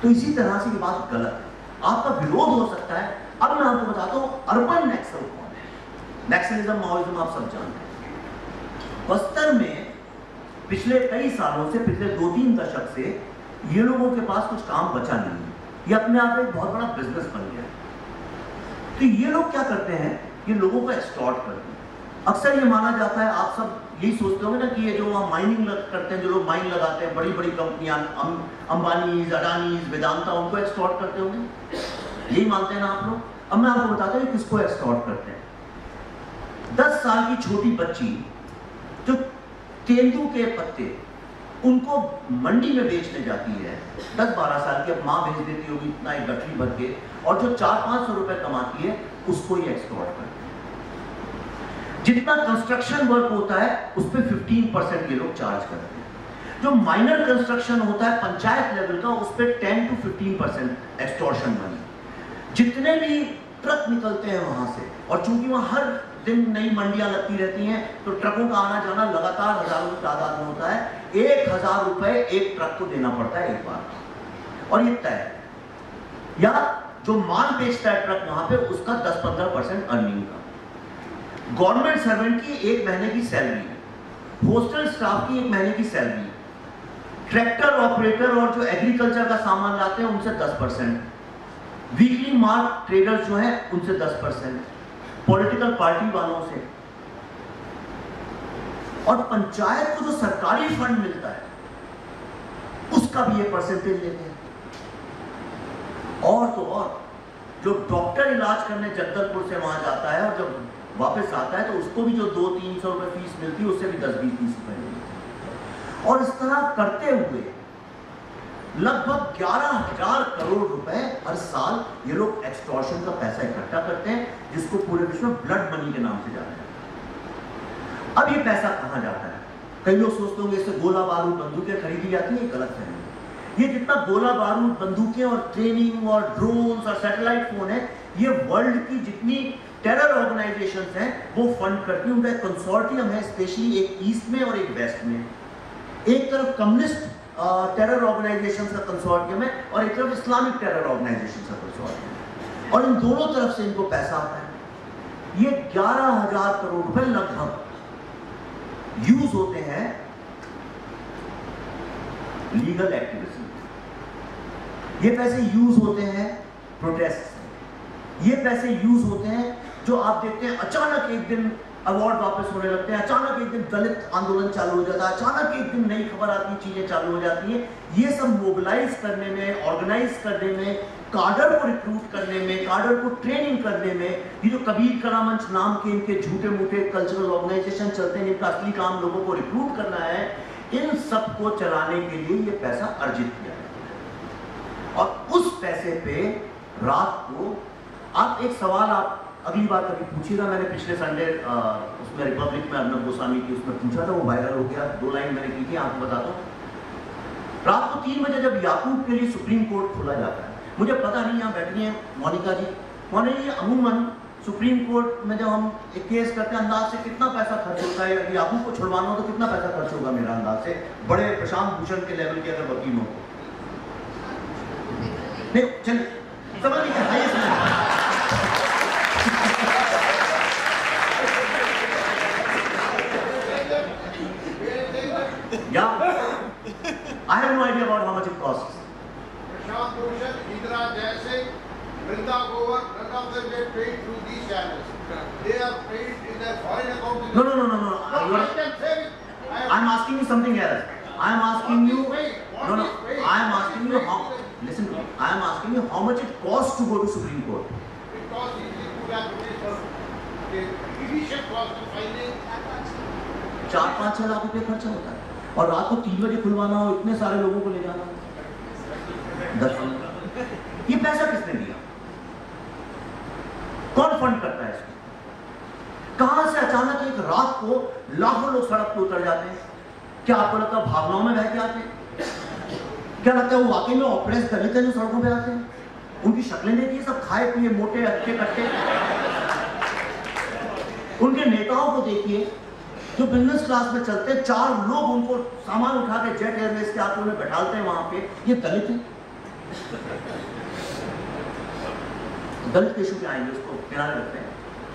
तो इसी तरह से ये बात गलत है, आपका विरोध हो सकता है। अब मैं आपको बताता हूं अर्बन नक्सल कौन है। नक्सलिज्म, माओइज्म आप सब जानते हैं। बस्तर में पिछले कई सालों से, पिछले 2-3 दशक से ये लोगों के पास कुछ काम बचा नहीं है, ये अपने आप एक बहुत बड़ा बिजनेस बन गया। तो ये लोग क्या करते हैं, ये लोगों को एक्सटॉर्ट करते हैं। अक्सर ये माना जाता है, आप सब यही सोचते होंगे ना कि ये जो माइनिंग करते हैं, जो लोग माइन लगाते हैं, बड़ी बड़ी कंपनियां, अंबानी, अडानी, वेदांता, उनको एक्सटॉर्ट करते होंगे, यही मानते हैं ना आप लोग। अब मैं आपको बताता हूँ किसको एक्सटॉर्ट करते हैं। 10 साल की छोटी बच्ची जो तेंदू के पत्ते उनको मंडी में बेचने जाती है, 10-12 साल की, अब माँ भेज देती होगी इतना एक गठरी भर के, और जो 400-500 रुपए कमाती है उसको ही एक्सटॉर्ट करते हैं। जितना कंस्ट्रक्शन वर्क होता है उस पर 15% ये लोग चार्ज करते हैं। जो माइनर कंस्ट्रक्शन होता है पंचायत लेवल का, उस पर 10 to 15% एक्सटॉर्शन मनी। जितने भी ट्रक निकलते हैं वहां से, और चूंकि वहां हर दिन नई मंडियां लगती रहती हैं, तो ट्रकों का आना जाना लगातार हजारों की तादाद में होता है। 1000 रुपए एक ट्रक को देना पड़ता है एक बार, और ये तय है। या जो माल बेचता है ट्रक वहां पे, उसका 10-15% अर्निंग का। गवर्नमेंट सर्वेंट की 1 महीने की सैलरी है, होस्टल स्टाफ की 1 महीने की सैलरी है, ट्रैक्टर ऑपरेटर और जो एग्रीकल्चर का सामान लाते हैं उनसे 10%, वीकली मार्क ट्रेडर्स जो हैं उनसे 10%, पॉलिटिकल पार्टी वालों से, और पंचायत को जो सरकारी फंड मिलता है उसका भी ये परसेंटेज लेते हैं। और तो और जो डॉक्टर इलाज करने जगदलपुर से वहां जाता है और जब वापस आता है तो उसको भी जो 200-300 रुपए फीस मिलती है, उससे भी 10-20-30 रुपए मिलती है। और इस तरह करते हुए लगभग 11,000 करोड़ रुपए हर साल ये लोग एक्सटॉर्शन का पैसा इकट्ठा करते हैं, जिसको पूरे विश्व में ब्लड मनी के नाम से जाना जाता है। अब ये पैसा कहां जाता है? कई लोग सोचते होंगे इससे गोला बारूद, बंदूकें खरीदी जाती है, गलत फहमी। ये जितना गोला बारूद, बंदूकें और ट्रेनिंग और ड्रोन्स और सैटेलाइट फोन है, ये वर्ल्ड की जितनी टेरर ऑर्गेनाइजेशंस हैं वो फंड करती हैं। उनका एक कंसोर्टियम है, स्पेशली एक ईस्ट में और एक वेस्ट में। एक तरफ कम्युनिस्ट टेरर ऑर्गेनाइजेशंस का कंसोर्टियम है और एक तरफ इस्लामिक टेरर ऑर्गेनाइजेशंस का कंसोर्टियम है, और इन दोनों तरफ से इनको पैसा आता है। ये 11,000 करोड़ रुपए लगभग यूज होते हैं लीगल एक्टिविज्म, ये पैसे यूज होते हैं प्रोटेस्ट, ये पैसे यूज होते हैं जो आप देखते हैं अचानक एक दिन अवार्ड वापस होने लगते हैं, अचानक एक दिन दलित आंदोलन चालू हो जाता है, अचानक एक दिन नई खबर आती है, चीजें चालू हो जाती हैं। ये सब मोबिलाइज करने में, ऑर्गेनाइज करने में, काडर को रिक्रूट करने में, काडर को ट्रेनिंग करने में, ये जो कबीर कला मंच नाम के इनके झूठे मूठे कल्चरल ऑर्गेनाइजेशन चलते हैं, इनका असली काम लोगों को रिक्रूट करना है, इन सब को चलाने के लिए ये पैसा अर्जित किया है। और उस पैसे पे रात को आप एक सवाल आप अगली बार कभी पूछिएगा, मैंने पिछले संडे उसमें रिपब्लिक में अर्नब गोस्वामी की उसमें पूछा था, वो वायरल हो गया, 2 लाइन मैंने की थी, आपको बताता हूँ। रात को 3 बजे जब याकूब के लिए सुप्रीम कोर्ट खोला जाता है, मुझे पता नहीं, यहाँ बैठी हैं मोनिका जी, मोनिका जी अमूमन सुप्रीम कोर्ट में जब हम एक केस करते हैं, अंदाज से कितना पैसा खर्च होता है, यदि याकूब को छुड़वाना हो तो कितना पैसा खर्च होगा, मेरा अंदाज से बड़े प्रशांत भूषण के लेवल के अगर वकील हो, नहीं चलिए समझ लीजिए, yeah, I have no idea about how much it costs.
Prashant Bhushan, Indira Jaising, Vrinda Gover, none of them get paid through these channels. They are paid in their foreign account.
No.
I can say it.
I'm asking you something else. I'm asking you. No. I'm asking you how. Listen to me. I'm asking you how much it costs to go to Supreme Court.
It costs easily 2 lakh rupees for the initial cost of filing.
4-5-6 lakh रुपए खर्चा होता है, और रात को 3 बजे खुलवाना हो, इतने सारे लोगों को ले जाना, 10 ये पैसा किसने दिया? कौन फंड करता है इसको? कहां से अचानक एक रात को लाखों लोग सड़क पर उतर जाते हैं? क्या आपको लगता है भावनाओं में बह के आते हैं? क्या लगता है वो वाकई में ऑपरेस दलित हैं जो सड़कों पे आते हैं? उनकी शक्लें देखिए, सब खाए पिए मोटे अट्टे कट्टे। उनके नेताओं को देखिए जो बिजनेस क्लास में चलते हैं, 4 लोग उनको सामान उठा के जेट एयरवेज के आते हुए बैठाते हैं वहां पे, ये दलित है। दलित के इशू पे आएंगे, उसको किनारे रखते हैं,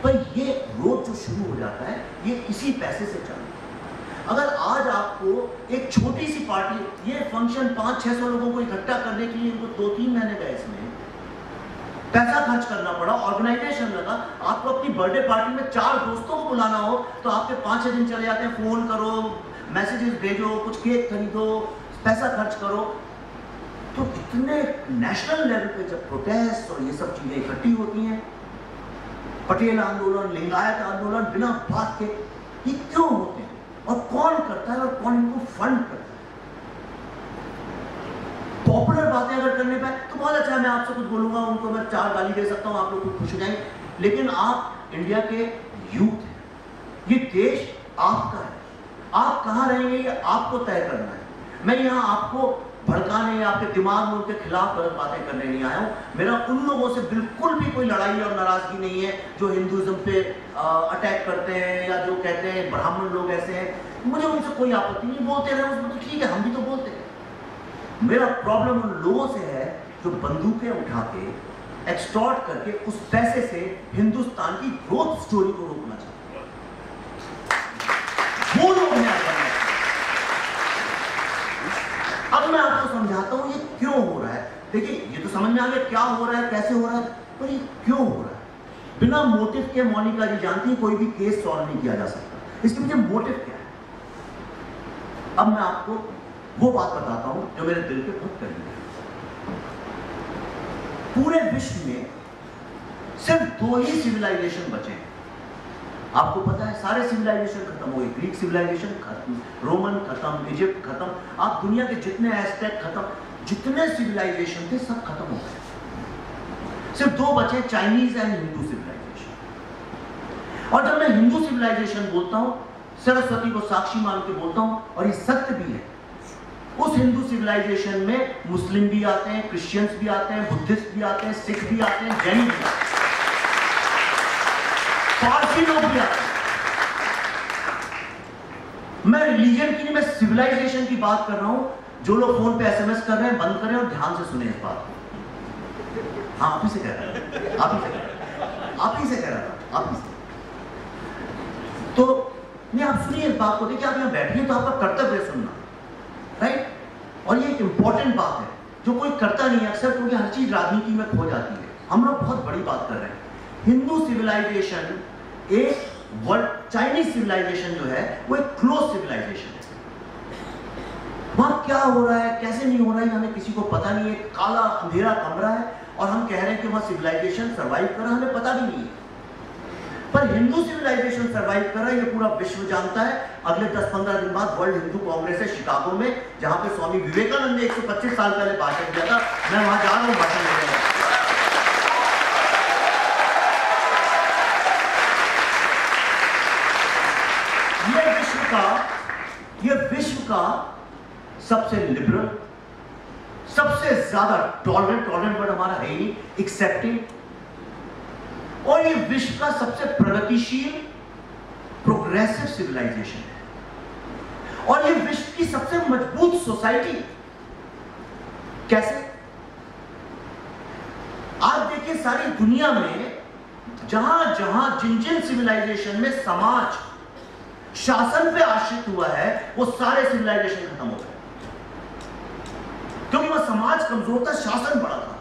पर ये रोज जो शुरू हो जाता है ये इसी पैसे से चल रहा है। अगर आज आपको एक छोटी सी पार्टी, ये फंक्शन 500-600 लोगों को इकट्ठा करने के लिए इनको 2-3 महीने गए, इसमें पैसा खर्च करना पड़ा, ऑर्गेनाइजेशन लगा, आपको अपनी बर्थडे पार्टी में 4 दोस्तों को बुलाना हो तो आपके 5-6 दिन चले जाते हैं, फोन करो, मैसेजेस भेजो, कुछ केक खरीदो, पैसा खर्च करो। तो इतने नेशनल लेवल पे जब प्रोटेस्ट और ये सब चीजें इकट्ठी होती हैं, पटेल आंदोलन, लिंगायत आंदोलन, बिना बात के ये क्यों होते हैं और कौन करता है और कौन इनको फंड करता है? पॉपुलर बातें अगर करने पे तो बहुत अच्छा है, मैं आपसे कुछ बोलूंगा, उनको मैं 4 गाली दे सकता हूं, आप लोग खुश हो जाएंगे, लेकिन आप इंडिया के यूथ हैं, ये देश आपका है, आप कहां रहेंगे ये आपको तय करना है। मैं यहाँ आपको भड़काने या आपके दिमाग में उनके खिलाफ गलत बातें करने नहीं आया हूं। मेरा उन लोगों से बिल्कुल भी कोई लड़ाई और नाराजगी नहीं है जो हिंदुइज्म पे अटैक करते हैं या जो कहते हैं ब्राह्मण लोग ऐसे हैं, मुझे उनसे कोई आपत्ति नहीं, बोलते रहे उसमें तो ठीक है, हम भी तो बोलते हैं। मेरा प्रॉब्लम उन लोगों से है जो बंदूकें उठा के एक्सटॉर्ट करके उस पैसे से हिंदुस्तान की ग्रोथ स्टोरी को रोकना चाहते हैं, वो लोग न्याय करना चाहते हैं। अब मैं आपको समझाता हूं ये क्यों हो रहा है। देखिए ये तो समझ में आ गया क्या हो रहा है, कैसे हो रहा है, पर ये क्यों हो रहा है? बिना मोटिव के मोनिका जी जानती है कोई भी केस सॉल्व नहीं किया जा सकता, इसके पीछे मोटिव क्या है। अब मैं आपको वो बात बताता हूं जो मेरे दिल के बहुत करीब है। पूरे विश्व में सिर्फ 2 ही सिविलाइजेशन बचे हैं, आपको पता है, सारे सिविलाइजेशन खत्म हो गए, ग्रीक सिविलाइजेशन खत्म, रोमन खत्म, इजिप्ट खत्म, आप दुनिया के जितने एस्टेक खत्म, जितने सिविलाइजेशन थे सब खत्म हो गए, सिर्फ 2 बचे, चाइनीज एंड हिंदू सिविलाइजेशन। और जब मैं हिंदू सिविलाइजेशन बोलता हूं, सरस्वती को साक्षी मान के बोलता हूं, और ये सत्य भी है, उस हिंदू सिविलाइजेशन में मुस्लिम भी आते हैं, क्रिश्चियंस भी आते हैं, बुद्धिस्ट भी आते हैं, सिख भी आते हैं, जैन भी आते हैं, पारसी लोग भी आते हैं। मैं रिलीजन की नहीं, मैं सिविलाइजेशन की बात कर रहा हूं। जो लोग फोन पे एसएमएस कर रहे हैं बंद करें और ध्यान से सुने इस बात को। हाँ आप ही से कह रहा था, आप ही से कह रहा था, आप ही से। बात को देखिए, आप यहाँ बैठिए तो आपका कर्तव्य है सुनना, राइट? और ये एक इंपॉर्टेंट बात है जो कोई करता नहीं है अक्सर, क्योंकि हर चीज राजनीति में खो जाती है। हम लोग बहुत बड़ी बात कर रहे हैं। हिंदू सिविलाइजेशन एक वर्ल्ड, चाइनीज सिविलाइजेशन जो है वो एक क्लोज सिविलाइजेशन है। वहां क्या हो रहा है, कैसे नहीं हो रहा है, हमें किसी को पता नहीं है। काला अंधेरा कमरा है और हम कह रहे हैं कि वहां सिविलाइजेशन सर्वाइव कर रहा है, हमें पता भी नहीं है। पर हिंदू सिविलाइजेशन सर्वाइव कर रहा है, ये पूरा विश्व जानता है। अगले 10-15 दिन बाद वर्ल्ड हिंदू कांग्रेस है शिकागो में, जहां पे स्वामी विवेकानंद ने 125 साल पहले भाषण दिया था। मैं वहां जा रहा हूं भाषण देने। ये विश्व का सबसे लिबरल, सबसे ज्यादा टॉलरेंट वर्ड हमारा है ही, एक्सेप्टिंग, और ये विश्व का सबसे प्रगतिशील प्रोग्रेसिव सिविलाइजेशन है, और ये विश्व की सबसे मजबूत सोसाइटी। कैसे? आप देखिए सारी दुनिया में जहां जहां जिन सिविलाइजेशन में समाज शासन पे आश्रित हुआ है, वो सारे सिविलाइजेशन खत्म हो गए, क्योंकि वह समाज कमजोर था, शासन बड़ा था।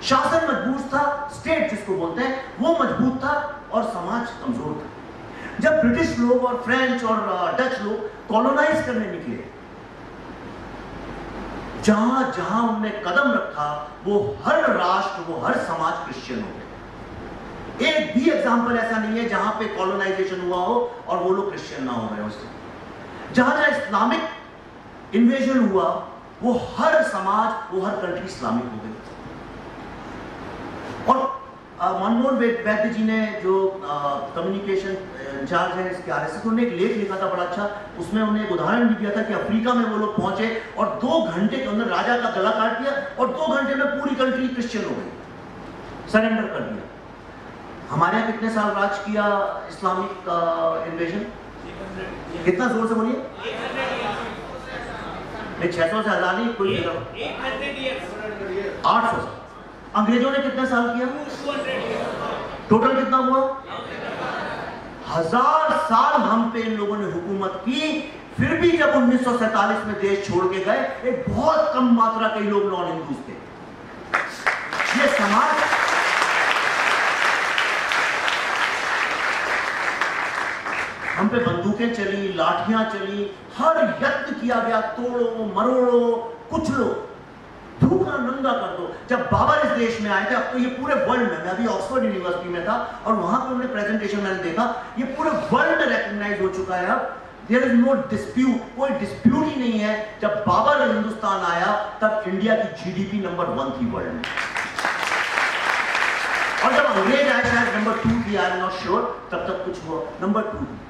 शासन मजबूत था, स्टेट जिसको बोलते हैं, वो मजबूत था और समाज कमजोर था। जब ब्रिटिश लोग और फ्रेंच और डच लोग कॉलोनाइज करने निकले, जहां जहां उन्होंने कदम रखा, वो हर राष्ट्र, वो हर समाज क्रिश्चियन हो गए। एक भी एग्जांपल ऐसा नहीं है जहां पे कॉलोनाइजेशन हुआ हो और वो लोग क्रिश्चियन ना हो गए उससे। जहां जहां इस्लामिक इन्वेजन हुआ, वो हर समाज, वो हर कंट्री इस्लामिक हो गई। और मनमोहन वैद्य जी ने, जो कम्युनिकेशन इंचार्ज है इसके RSS, उन्होंने एक लेख लिखा था बड़ा अच्छा। उसमें उन्होंने एक उदाहरण भी दिया था कि अफ्रीका में वो लोग पहुंचे और 2 घंटे के अंदर राजा का गला काट दिया और 2 घंटे में पूरी कंट्री क्रिश्चियन हो गई, सरेंडर कर दिया। हमारे यहाँ कितने साल राज किया इस्लामिक इन्वेजन? कितना जोर से बोलिए? 600 से 1000 नहीं, कोई 800 साल। अंग्रेजों ने कितने साल किया? टोटल कितना हुआ? 1000 साल हम पे इन लोगों ने हुकूमत की। फिर भी जब 1947 में देश छोड़ के गए, एक बहुत कम मात्रा के लोग नॉन हिंदूज थे। ये समाज हम पे बंदूकें चली, लाठियां चली, हर यत्न किया गया, तोड़ो मरोड़ो, कुचलो, धूका नंगा कर दो। जब बाबर इस देश में आए थे, अब तो ये पूरे वर्ल्ड में, मैं अभी ऑक्सफोर्ड यूनिवर्सिटी में था और वहां पे उन्होंने प्रेजेंटेशन मैंने देखा, ये पूरे वर्ल्ड में रिकॉग्नाइज हो चुका है। अब देयर इज नो डिस्प्यूट, कोई डिस्प्यूट ही नहीं है। जब बाबर हिंदुस्तान आया, तब इंडिया की GDP नंबर 1 थी वर्ल्ड में, और जब अंग्रेज आए शायद नंबर 2 थी, आई एम नॉट श्योर, तब तक कुछ हुआ, नंबर 2 थी।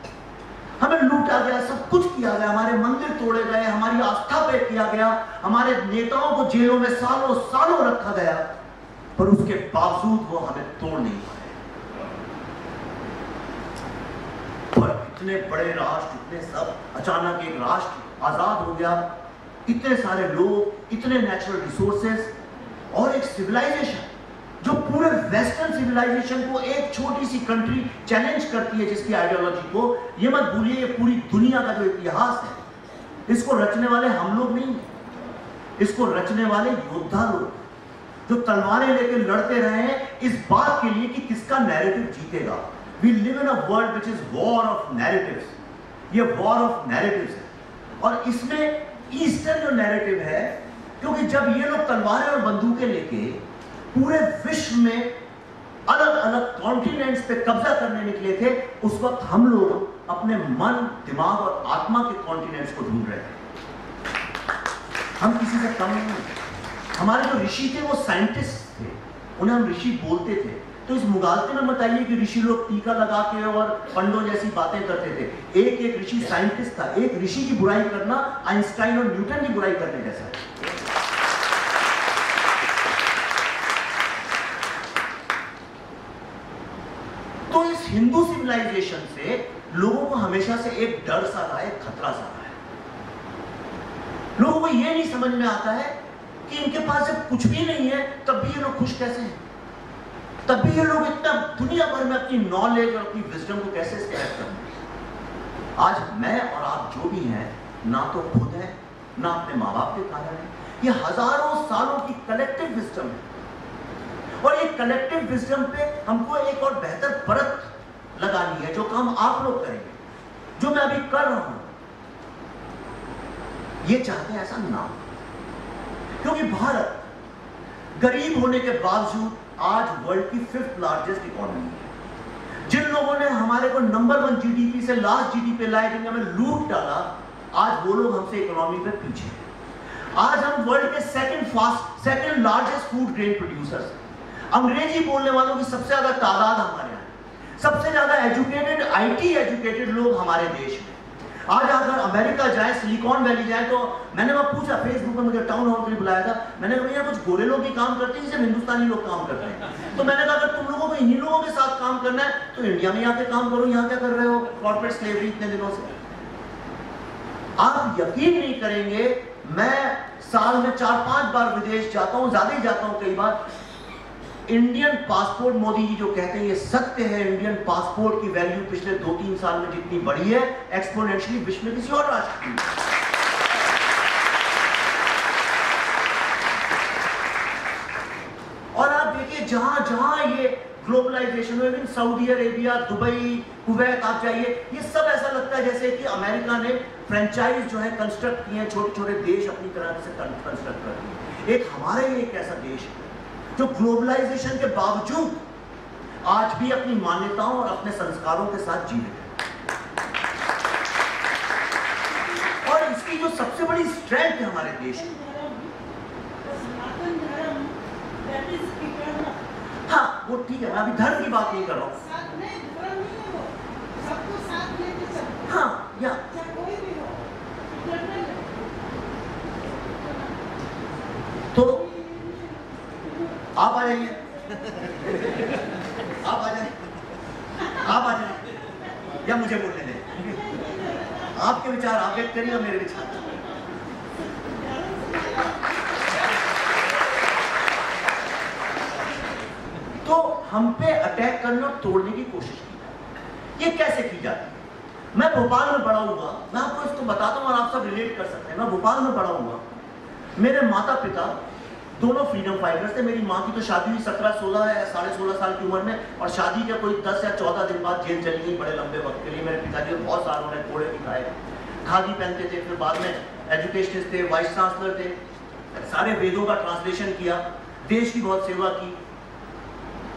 हमें लूटा गया, सब कुछ किया गया, हमारे मंदिर तोड़े गए, हमारी आस्था पे किया गया, हमारे नेताओं को जेलों में सालों सालों रखा गया, पर उसके बावजूद वो हमें तोड़ नहीं पाए। पर इतने बड़े राष्ट्र, इतने सब, अचानक एक राष्ट्र आजाद हो गया, इतने सारे लोग, इतने नेचुरल रिसोर्सेज और एक सिविलाइजेशन जो पूरे वेस्टर्न सिविलाइजेशन को एक छोटी सी कंट्री चैलेंज करती है, जिसकी आइडियोलॉजी को, ये मत भूलिए, ये पूरी दुनिया का जो इतिहास है, इसको रचने वाले हम लोग नहीं, इसको रचने वाले योद्धा लोग, जो तलवारें लेकर लड़ते रहे हैं इस बात के लिए कि किसका नैरेटिव जीतेगा। We live in a world which is war of narratives. ये वॉर ऑफ नैरेटिव्स है, और इसमें ईस्टर्न जो नैरेटिव है, क्योंकि जब ये लोग तलवारें और बंदूकें लेके पूरे विश्व में अलग अलग कॉन्टिनेंट्स पे कब्जा करने निकले थे, उस वक्त हम लोग अपने मन, दिमाग और आत्मा के कॉन्टिनेंट्स को ढूंढ रहे थे। हम किसी से कम नहीं। हमारे जो ऋषि थे वो साइंटिस्ट थे, उन्हें हम ऋषि बोलते थे। तो इस मुगालते में बताइए कि ऋषि लोग टीका लगा के और पंडों जैसी बातें करते थे। एक एक ऋषि साइंटिस्ट था। एक ऋषि की बुराई करना आइंस्टाइन और न्यूटन की बुराई करने जैसा है। तो इस हिंदू सिविलाइजेशन से लोगों को हमेशा से एक डर सा रहा है, एक खतरा सा रहा है। लोगों को यह नहीं समझ में आता है कि इनके पास जब कुछ भी नहीं है, तब भी ये लोग खुश कैसे हैं, तब भी ये लोग इतना दुनिया भर में अपनी नॉलेज और अपनी विजडम को कैसे स्प्रेड करते हैं। आज मैं और आप जो भी हैं, ना तो खुद है ना अपने माँ बाप के कारण है, ये हजारों सालों की कलेक्टिव विजडम है। और ये कलेक्टिव विजडम पे हमको एक और बेहतर परत लगानी है, जो काम आप लोग करेंगे, जो मैं अभी कर रहा हूं। ये चाहते हैं ऐसा ना हो, क्योंकि भारत गरीब होने के बावजूद आज वर्ल्ड की 5th लार्जेस्ट इकोनॉमी है। जिन लोगों ने हमारे को नंबर 1 जीडीपी से लास्ट जीडीपी लाए, जिनने हमें लूट डाला, आज वो लोग हमसे इकोनॉमी पे पीछे हैं। आज हम वर्ल्ड के second largest food grain producers हैं। अंग्रेजी बोलने वालों की सबसे ज्यादा तादाद हमारे यहाँ, सबसे ज्यादा एजुकेटेड, आईटी एजुकेटेड लोग हमारे देश में। आज अगर अमेरिका जाए, सिलिकॉन वैली जाए, तो मैंने वहां पूछा, फेसबुक पे मुझे टाउन हॉल के लिए बुलाया था, मैंने कहा भैया कुछ गोरे लोग ही काम करते हैं, सिर्फ हिंदुस्तानी लोग काम करते हैं। तो मैंने कहा अगर तुम लोगों को इन्हीं लोगों के साथ काम करना है तो इंडिया में आके काम करो, यहाँ क्या कर रहे हो कॉर्पोरेट स्लेवरी इतने दिनों से। आप यकीन नहीं करेंगे, मैं साल में 4-5 बार विदेश जाता हूँ, ज्यादा ही जाता हूँ कई बार। इंडियन पासपोर्ट, मोदी जी जो कहते हैं ये सत्य है, इंडियन पासपोर्ट की वैल्यू पिछले 2-3 साल में जितनी बढ़ी है एक्सपोनेंशियली विश्व में किसी और राष्ट्र की। और आप देखिए जहां जहां ये ग्लोबलाइजेशन में, सऊदी अरेबिया, दुबई, कुवैत आप जाइए, ये सब ऐसा लगता है जैसे कि अमेरिका ने फ्रेंचाइज जो है कंस्ट्रक्ट किए हैं, छोटे छोटे देश अपनी तरह से कंस्ट्रक्ट कर दिए। एक हमारा ही एक ऐसा देश है जो ग्लोबलाइजेशन के बावजूद आज भी अपनी मान्यताओं और अपने संस्कारों के साथ जीवित है। और इसकी जो सबसे बड़ी स्ट्रेंथ है हमारे देश में, हाँ वो ठीक है, मैं अभी धर्म की बात नहीं कर रहा हूँ, हाँ या तो आप आ जाइए, आप आ जाइए, आप आ जाइए, या मुझे बोलने दें। आपके विचार आप व्यक्त करिए, मेरे विचार। तो हम पे अटैक करना, तोड़ने की कोशिश की, ये कैसे की जाती है? मैं भोपाल में बड़ा हुआ, मैं आपको इसको बताता हूँ और आप सब रिलेट कर सकते हैं। मैं भोपाल में बड़ा हुआ, मेरे माता पिता दोनों फ्रीडम फाइटर्स थे। मेरी माँ की तो शादी हुई 17-16 या 16.5 साल की उम्र में, और शादी के कोई 10 या 14 दिन बाद जेल चली गई बड़े लंबे वक्त के लिए। मेरे पिताजी बहुत सालों ने कोड़े भी खाए, खादी पहनते थे, फिर बाद में एजुकेशनिस्ट थे, वाइस चांसलर थे, सारे वेदों का ट्रांसलेशन किया, देश की बहुत सेवा की।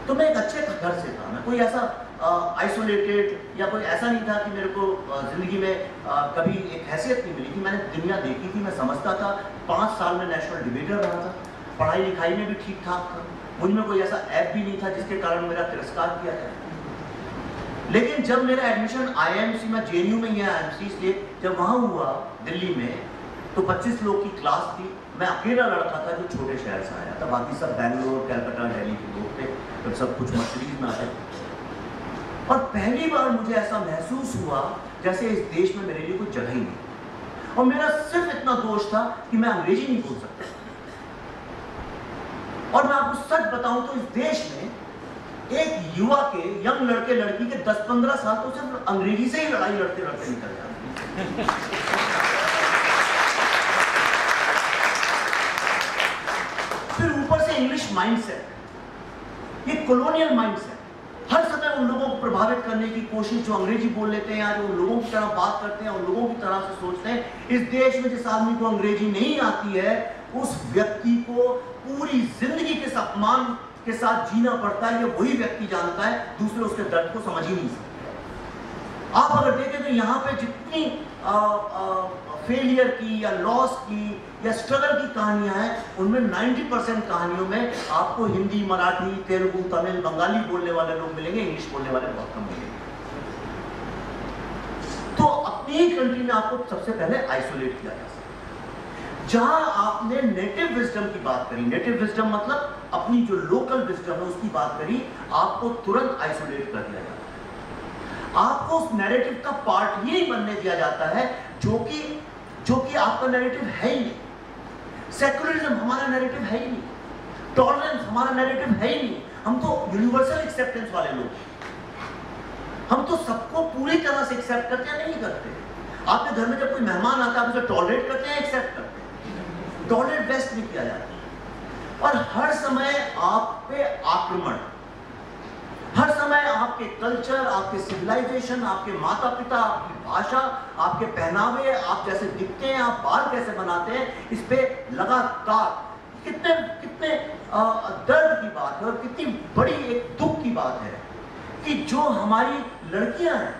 तो मैं एक अच्छे घर से था, मैं कोई ऐसा आइसोलेटेड या कोई ऐसा नहीं था कि मेरे को जिंदगी में कभी एक हैसियत नहीं मिली थी। मैंने दुनिया देखी थी, मैं समझता था। 5 साल में नेशनल डिबेटर रहा था, पढ़ाई लिखाई में भी ठीक ठाक था, मुझ में कोई ऐसा ऐप भी नहीं था जिसके कारण मेरा तिरस्कार किया जाए। लेकिन जब मेरा एडमिशन IIMC में, JNU में ही IIMC, इसलिए जब वहाँ हुआ दिल्ली में, तो 25 लोग की क्लास थी। मैं अकेला लड़का था जो छोटे शहर से आया था, बाकी सब बैंगलोर, कलकत्ता, दिल्ली के लोग थे, तो सब कुछ मर्सिडीज में आए। और पहली बार मुझे ऐसा महसूस हुआ जैसे इस देश में मेरे लिए कोई जगह ही नहीं, और मेरा सिर्फ इतना दोष था कि मैं अंग्रेजी नहीं बोल सकता। और मैं आपको सच बताऊं तो इस देश में एक युवा के, यंग लड़के लड़की के 10-15 साल तो सिर्फ अंग्रेजी से ही लड़ाई लड़ते लड़ते निकल जाते। फिर ऊपर से इंग्लिश माइंडसेट, ये कॉलोनियल माइंडसेट, हर समय उन लोगों को प्रभावित करने की कोशिश, जो अंग्रेजी बोल लेते हैं या जो उन लोगों की तरह बात करते हैं, उन लोगों की तरह से सोचते हैं। इस देश में जिस आदमी को अंग्रेजी नहीं आती है, उस व्यक्ति को पूरी जिंदगी के अपमान के साथ जीना पड़ता है। ये वही व्यक्ति जानता है, दूसरे उसके दर्द को समझ ही नहीं सकते। आप अगर देखें तो यहाँ पे जितनी फेलियर की या लॉस की या स्ट्रगल की कहानियां हैं, उनमें 90% कहानियों में आपको हिंदी, मराठी, तेलुगु, तमिल, बंगाली बोलने वाले लोग मिलेंगे, इंग्लिश बोलने वाले बहुत कम मिलेंगे। तो अपनी ही कंट्री में आपको सबसे पहले आइसोलेट किया जा सकता है। जहां आपने नेटिव विजडम की बात करी, नेटिव विजडम मतलब अपनी जो लोकल विजडम है उसकी बात करी, आपको तुरंत आइसोलेट कर दिया जाता है। आपको उस नैरेटिव का पार्ट ही नहीं बनने दिया जाता है जो कि आपका नैरेटिव है ही नहीं। सेकुलरिज्म हमारा नैरेटिव है ही नहीं, टॉलरेंस हमारा नैरेटिव है ही नहीं। हम तो यूनिवर्सल एक्सेप्टेंस वाले लोग, हम तो सबको पूरी तरह से एक्सेप्ट करते हैं, नहीं करते। आपके घर में जब कोई मेहमान आता है आप उसे टॉलरेट करते हैं, एक्सेप्ट करते हैं? टॉलरेट बेस्ट भी किया जाता है। और हर समय आप पे आक्रमण, हर समय आपके कल्चर, आपके सिविलाइजेशन, आपके माता पिता, आपकी भाषा, आपके पहनावे, आप जैसे दिखते हैं, आप बाल कैसे बनाते हैं, इस पे लगातार कितने कितने दर्द की बात है और कितनी बड़ी एक दुख की बात है कि जो हमारी लड़कियां हैं,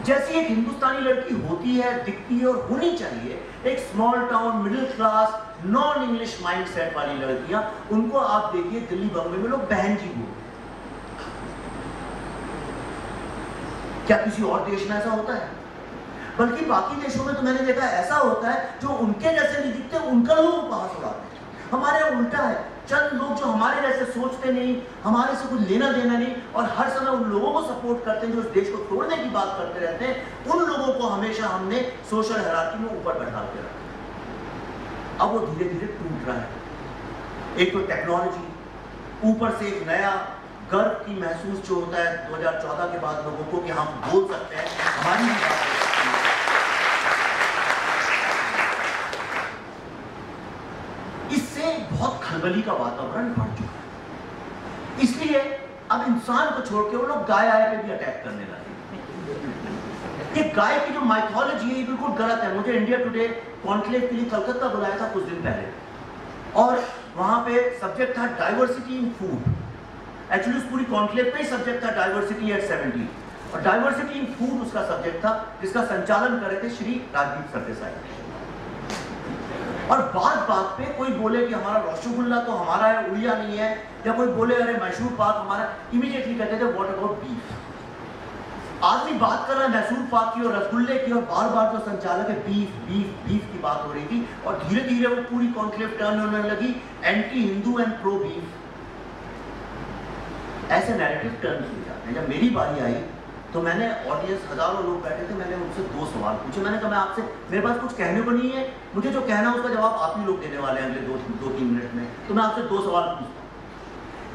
जैसी एक हिंदुस्तानी लड़की होती है, दिखती है और होनी चाहिए, एक small town middle class non English mindset वाली लड़कियां, उनको आप देखिए दिल्ली बॉम्बे में लोग बहन जी बोलते। क्या किसी और देश में ऐसा होता है? बल्कि बाकी देशों में तो मैंने देखा ऐसा होता है जो उनके जैसे नहीं दिखते उनका लोग उपहास उड़ाते हैं। हमारे यहाँ उल्टा है, चंद लोग जो हमारे जैसे सोचते नहीं, हमारे से कुछ लेना देना नहीं और हर समय उन लोगों को सपोर्ट करते हैं जो उस देश को तोड़ने की बात करते रहते हैं, उन लोगों को हमेशा हमने सोशल हायरार्की में ऊपर बैठा के रखा। अब वो धीरे धीरे टूट रहा है। एक तो टेक्नोलॉजी, ऊपर से एक नया गर्व की महसूस जो होता है 2014 के बाद लोगों को कि हम बोल सकते हैं, हमारी भी बात है। इससे बहुत खलबली का वातावरण बढ़ चुका है। इसलिए अब इंसान को छोड़ के वो लोग गाय आय पे भी अटैक करने लगे। ये गाय की जो माइथोलॉजी है ये बिल्कुल गलत है। मुझे इंडिया टुडे कॉन्क्लेव के लिए कलकत्ता बुलाया था कुछ दिन पहले और वहां पे सब्जेक्ट था डाइवर्सिटी इन फूड। एक्चुअली उस पूरी कॉन्क्लेव पे ही सब्जेक्ट था डाइवर्सिटी एट 70 और डाइवर्सिटी इन फूड उसका सब्जेक्ट था, जिसका संचालन कर रहे थे श्री राजदीप सरदेसाई। और बात बात पे कोई बोले कि हमारा रसगुल्ला तो हमारा है, उड़िया नहीं है, या कोई बोले अरे मैसूर पाक हमारा, इमीडिएटली कहते थे व्हाट अबाउट बीफ। आदमी बात कर रहा है मैसूर पाक की और रसगुल्ले की और बार बार जो संचालक है बीफ बीफ बीफ की बात हो रही थी और धीरे धीरे वो पूरी कॉन्क्लेव टर्न होने लगी anti Hindu and pro beef. ऐसे नैरेटिव टर्न किए जाते हैं। जब मेरी बारी आई तो मैंने ऑडियंस हजारों लोग बैठे थे, मैंने उनसे 2 सवाल पूछे। मैंने कहा मैं आपसे, मेरे पास कुछ कहने को नहीं है, मुझे जो कहना है उसका जवाब आप ही लोग देने वाले हैं अगले 2-3 मिनट में, तो मैं आपसे 2 सवाल पूछता हूँ।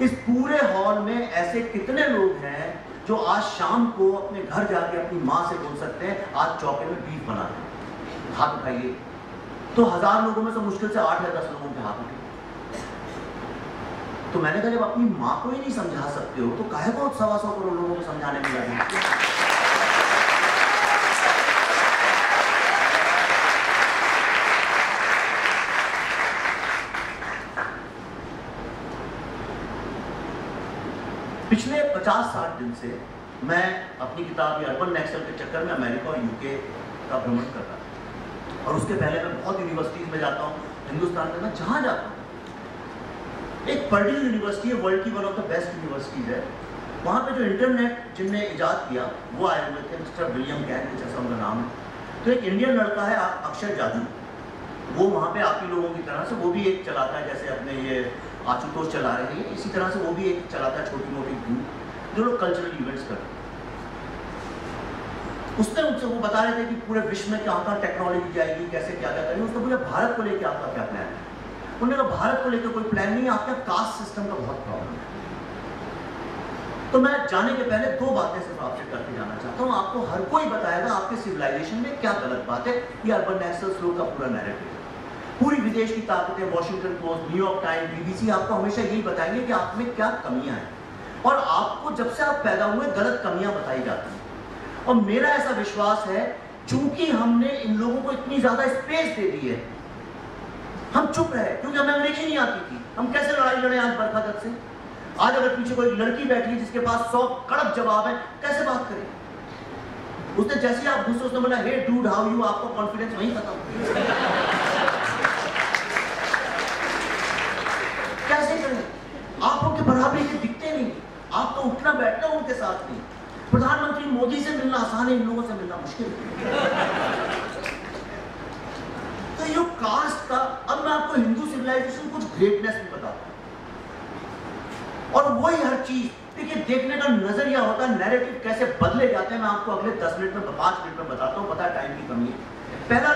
इस पूरे हॉल में ऐसे कितने लोग हैं जो आज शाम को अपने घर जाके अपनी माँ से बोल सकते हैं आज चौके में बीफ बना है? हाथ उठाइए। तो 1000 लोगों में से मुश्किल से 8 या 10 लोगों के हाथ उठे। तो मैंने कहा जब अपनी माँ को ही नहीं समझा सकते हो तो काहे को 125 करोड़ लोगों को समझाने में लगे? पिछले 50-60 दिन से मैं अपनी किताब ये अर्बन नक्सल के चक्कर में अमेरिका और यूके का भ्रमण कर रहा था और उसके पहले मैं बहुत यूनिवर्सिटीज में जाता हूँ हिंदुस्तान में, मैं जहाँ जाता हूँ। एक पर्ड्यू यूनिवर्सिटी है, वर्ल्ड की one of the best universities है। वहाँ पे जो इंटरनेट जिनने इजाद किया वो आए हुए थे, मिस्टर विलियम कैन कुछ ऐसा उनका नाम है। तो एक इंडियन लड़का है अक्षय जादू, वो वहाँ पे आप ही लोगों की तरह से वो भी एक चलाता है, जैसे अपने ये आशुतोष चला रहे हैं, इसी तरह से वो भी एक चलाता है छोटी मोटी ग्रुप जो लोग कल्चरल इवेंट्स करते हैं। उसने उनसे वो बता रहे थे कि पूरे विश्व में कहाँ कहाँ टेक्नोलॉजी जाएगी, कैसे क्या क्या करेंगे। उसने पूछा भारत को लेकर आपका क्या प्लान है? उन्होंने कहा भारत को लेकर कोई प्लान नहीं है, आपका कास्ट सिस्टम का बहुत प्रॉब्लम है। तो मैं जाने के पहले 2 बातें सिर्फ आपसे करके जाना चाहता हूँ। आपको हर कोई बताएगा आपके सिविलाइजेशन में क्या गलत बात है। ये अर्बन नक्सल्स लोग का पूरा नैरेटिव है। पूरी विदेश की ताकतें, Washington post, New York times, BBC आपको हमेशा यही बताएंगे कि आप में क्या कमियां हैं और आपको जब से आप पैदा हुए गलत कमियां बताई जाती हैं। और मेरा ऐसा विश्वास है चूंकि हमने इन लोगों को इतनी ज्यादा स्पेस दे दी है, हम चुप रहे क्योंकि हमें अंग्रेजी नहीं आती थी। हम कैसे लड़ाई लड़े आज बरखा दत्त से? आज अगर पीछे कोई लड़की बैठी है जिसके पास 100 कड़क जवाब है, कैसे बात करें? उसने जैसे ही आप घुसे उसने बोला हे डूड हाउ यू, आपको कॉन्फिडेंस वहीं खत्म। कैसे करें? आप उनके बराबरी के दिखते नहीं, आप तो उठना बैठना उनके साथ नहीं। प्रधानमंत्री मोदी से मिलना आसान है, इन लोगों से मिलना मुश्किल है। तो ये कास्ट का, अब मैं आपको हिंदू सिविलाइजेशन कुछ ग्रेटनेस भी बताता हूं और वही हर चीज देखिए देखने का नजरिया होता है, नैरेटिव कैसे बदले जाते हैं मैं आपको अगले 10 मिनट में 5 मिनट में बताता हूं। पता है टाइम की कमी है। पहला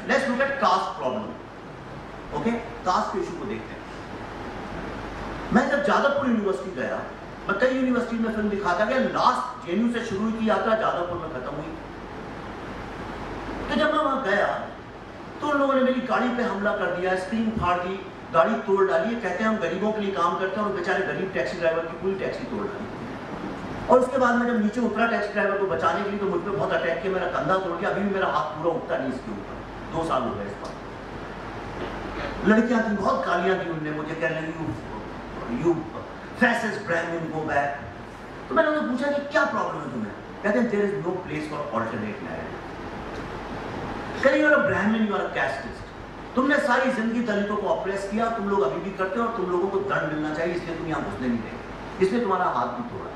let's look at caste problem. Okay, caste के इशू को देखते हैं। मैं जब जादवपुर यूनिवर्सिटी गया मैं कई यूनिवर्सिटी में फिल्म दिखाता गया, लास्ट जेएनयू से शुरू हुई थी यात्रा, जादवपुर में खत्म हुई। तो जब मैं वहां गया तो उन लोगों ने मेरी गाड़ी पे हमला कर दिया, स्क्रीन फाड़ दी, गाड़ी तोड़ डाली। कहते हैं हम गरीबों के लिए काम करते हैं, और बेचारे गरीब टैक्सी ड्राइवर की पूरी टैक्सी तोड़ डाली। और उसके बाद मैं जब नीचे उतरा टैक्सी ड्राइवर को बचाने के लिए, तो मुझ पर बहुत अटैक किया, मेरा कंधा तोड़ दिया। अभी भी मेरा हाथ पूरा उठता नहीं इसके ऊपर, 2 साल हो गए इस पर। लड़कियां थी, बहुत गालियां दी उनने मुझे, कहने लगी यू फैसिस्ट ब्राह्मण गो बैक। तो मैंने उन्हें पूछा कि क्या प्रॉब्लम है तुम्हें? कहते हैं there is no place for alternate narrative. कहते you are a Brahmin, you are अ कैस्टिस्ट। तुमने सारी जिंदगी दलितों को ऑप्रेस किया, तुम लोग अभी भी करते हो, और तुम लोगों को दंड मिलना चाहिए, इसलिए तुम यहाँ घुसने नहीं देंगे, इसलिए तुम्हारा हाथ भी तोड़ा।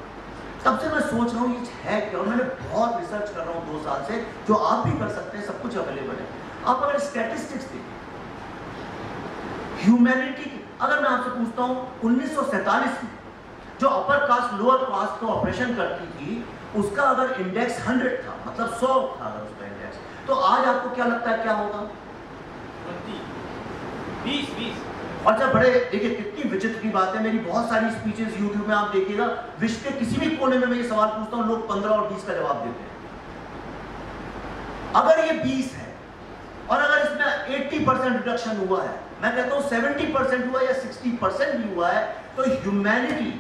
तब से मैं सोच रहा हूँ ये है क्या, और मैंने बहुत रिसर्च कर रहा हूँ 2 साल से, जो आप भी कर सकते हैं, सब कुछ अवेलेबल है। आप अगर स्टैटिस्टिक्स देखिए ह्यूमैनिटी, अगर मैं आपसे पूछता हूँ 1947 में जो अपर कास्ट लोअर कास्ट को ऑपरेशन करती थी, उसका अगर इंडेक्स 100 था, मतलब 100 था अगर उसका इंडेक्स, तो आज आपको क्या लगता है क्या होगा?
20।
और जब बड़े देखिए कितनी विचित्र की बात है, मेरी बहुत सारी स्पीचेस यूट्यूब में आप देखिएगा, विश्व के किसी भी कोने में मैं ये सवाल पूछता हूँ, लोग 15 और 20 का जवाब देते हैं। अगर ये 20 है और अगर इसमें 80% रिडक्शन हुआ है, मैं कहता हूँ 70% हुआ या 60% भी हुआ है, तो ह्यूमैनिटी,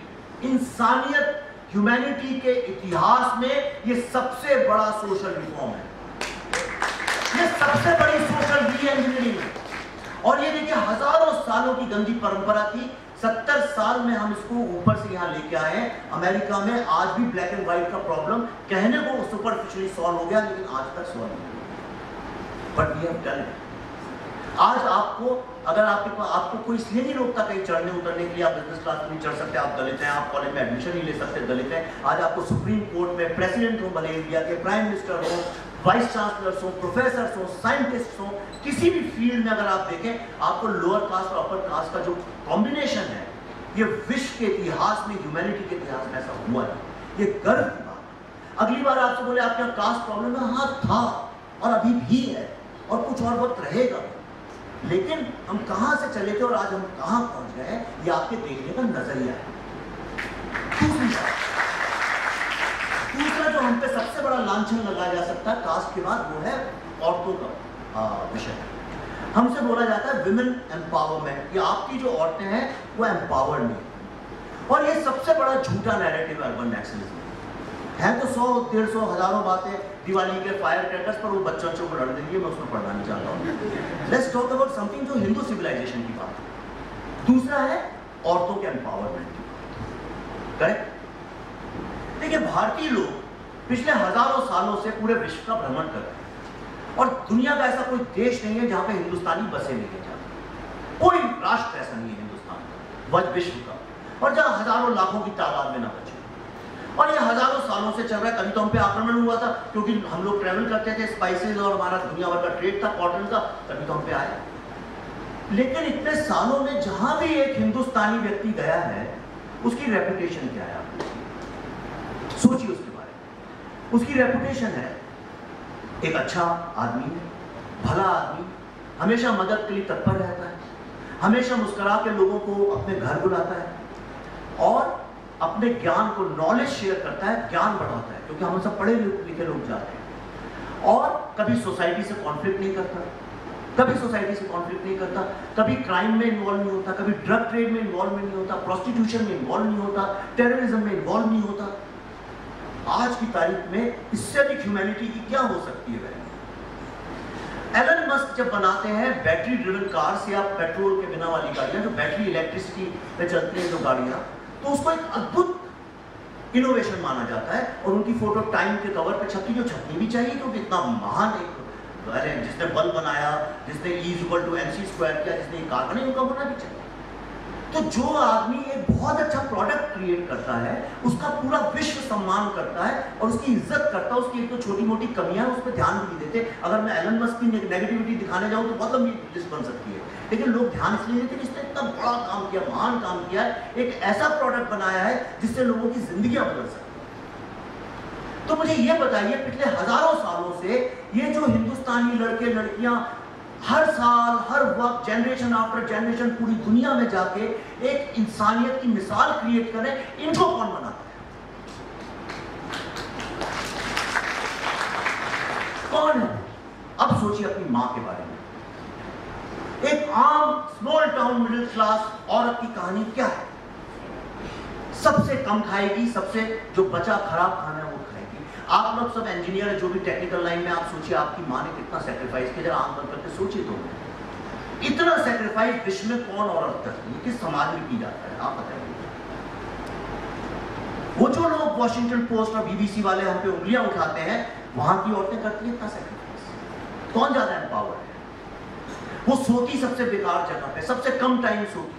इंसानियत, ह्यूमैनिटी के इतिहास में ये सबसे बड़ा सोशल रिफॉर्म है, ये सबसे बड़ी सोशल री इंजीनियरिंग है। और ये देखिए हजारों सालों की गंदी परंपरा थी, 70 साल में हम इसको ऊपर से यहाँ लेके आए हैं। अमेरिका में आज भी ब्लैक एंड व्हाइट का प्रॉब्लम कहने को सुपरफिशियली सॉल्व हो गया, लेकिन आज तक सॉल्व नहीं हुआ, but we have done it. आज आपको अगर आपको कोई इसलिए नहीं रोकता कहीं चढ़ने उतरने के लिए, आप बिजनेस क्लास में नहीं चढ़ सकते, आप दलित हैं, आप कॉलेज में एडमिशन नहीं ले सकते, दलित हैं। आज आपको सुप्रीम कोर्ट में प्रेसिडेंट हो, भले इंडिया के प्राइम मिनिस्टर हो, वाइस चांसलर्स हो, प्रोफेसर हो, साइंटिस्ट हो, किसी भी फील्ड में अगर आप देखें, आपको लोअर कास्ट और अपर कास्ट का जो कॉम्बिनेशन है, ये विश्व के इतिहास में, ह्यूमैनिटी के इतिहास में ऐसा हुआ है। ये गर्व की बात। अगली बार आपसे बोले आपके यहाँ कास्ट प्रॉब्लम है, हाँ था और अभी भी है और कुछ और वक्त रहेगा, लेकिन हम कहां से चले थे और आज हम कहां पहुंच गए, ये आपके देखने का नजरिया है। दूसरा जो हम पे सबसे बड़ा लांछन लगाया जा सकता है कास्ट के बाद, वो है औरतों का विषय। हमसे बोला जाता है विमेन एम्पावरमेंट, ये आपकी जो औरतें हैं वो एम्पावर्ड नहीं, और ये सबसे बड़ा झूठा नैरेटिव अर्बन नेशनलिज्म है। तो 100, 150, हजारों बातें दिवाली के फायर क्रैकर्स पर, वो बच्चों को लड़ देंगे, मैं उसमें पढ़ना नहीं चाहता हूँ। लेट्स टॉक अबाउट समथिंग जो हिंदू सिविलाइजेशन की बात है। दूसरा है औरतों के एम्पावरमेंट की बात, करेक्ट? देखिए भारतीय लोग पिछले हजारों सालों से पूरे विश्व का भ्रमण कर रहे हैं, और दुनिया का ऐसा कोई देश नहीं है जहां पे हिंदुस्तानी बसे नहीं जाते, कोई राष्ट्र ऐसा नहीं है हिंदुस्तान का, वह विश्व का, और जहां हजारों लाखों की तादाद में ना बचे। और ये हजारों सालों से चल रहा है। कभी तो हम पे आक्रमण हुआ था क्योंकि हम लोग ट्रेवल करते थे, स्पाइसेस और हमारा दुनिया भर का ट्रेड था कॉटन का, तभी तो हम पे आया। लेकिन इतने सालों में जहां भी एक हिंदुस्तानी व्यक्ति गया है, उसकी रेपुटेशन क्या है? आप सोचिए उसके बारे में। उसकी रेपुटेशन है एक अच्छा आदमी है, भला आदमी, हमेशा मदद के लिए तत्पर रहता है, हमेशा मुस्कुरा के लोगों को अपने घर बुलाता है, और अपने ज्ञान को, नॉलेज शेयर करता है, ज्ञान बढ़ाता है, क्योंकि हम सब पढ़े लिखे लोग जाते हैं। और कभी सोसाइटी से कॉन्फ्लिक्ट नहीं करता, कभी क्राइम में इन्वॉल्व नहीं होता, कभी ड्रग ट्रेड में इन्वॉल्व नहीं होता, प्रोस्टिट्यूशन में इन्वॉल्व नहीं होता, टेररिज्म में इन्वॉल्व नहीं होता। आज की तारीख में इससे अधिक ह्यूमैनिटी की क्या हो सकती है? एलन मस्क जब बनाते हैं बैटरी ड्रिवन कार्स या पेट्रोल के बिना वाली गाड़ियां, जो बैटरी इलेक्ट्रिसिटी पे चलती हैं जो गाड़ियां, तो उसको एक अद्भुत इनोवेशन माना जाता है, और उनकी फोटो टाइम के कवर पे छपती, जो छपनी भी चाहिए क्योंकि इतना महान एक, अरे जिसने बल्ब बनाया, जिसने E=mc² किया, जिसने कार बनाई, उनका होना भी चाहिए। तो जो आदमी एक बहुत अच्छा प्रोडक्ट क्रिएट करता है, उसका पूरा विश्व सम्मान करता है और उसकी इज्जत करता है। उसकी एक तो छोटी मोटी कमियां उस पर ध्यान भी नहीं देते। अगर मैं एलन मस्क की नेगेटिविटी दिखाने जाऊं तो बहुत लंबी लिस्ट बन सकती है, लेकिन लोग ध्यान इसलिए देते कि इसने इतना बड़ा काम किया, महान काम किया है, एक ऐसा प्रोडक्ट बनाया है जिससे लोगों की जिंदगियां बदल सकती। तो मुझे ये बताइए, पिछले हजारों सालों से ये जो हिंदुस्तानी लड़के लड़कियां हर साल हर वक्त जनरेशन आफ्टर जनरेशन पूरी दुनिया में जाके एक इंसानियत की मिसाल क्रिएट करें, इनको कौन बनाता है? कौन है? अब सोचिए अपनी मां के बारे में। एक आम स्मॉल टाउन मिडिल क्लास औरत की कहानी क्या है? सबसे कम खाएगी, सबसे जो बचा खराब खाना है वो खाएगी। आप लोग सब इंजीनियर है, जो भी टेक्निकल लाइन में, आप सोचिए आपकी माँ ने कितना सेक्रीफाइस किया, जरा आमतौर करके सोचिए तो। इतना सेक्रीफाइस विश्व में कौन औरत करती है, किस समाज में की जाता है, आप बताइए। वो जो लोग वॉशिंगटन पोस्ट और बीबीसी वाले हम पे उंगलियां उठाते हैं, वहां की औरतें करती है इतना सेक्रीफाइस। कौन ज्यादा एम्पावर्ड है? वो सोती सबसे बेकार जगह पे, सबसे कम टाइम सोती है।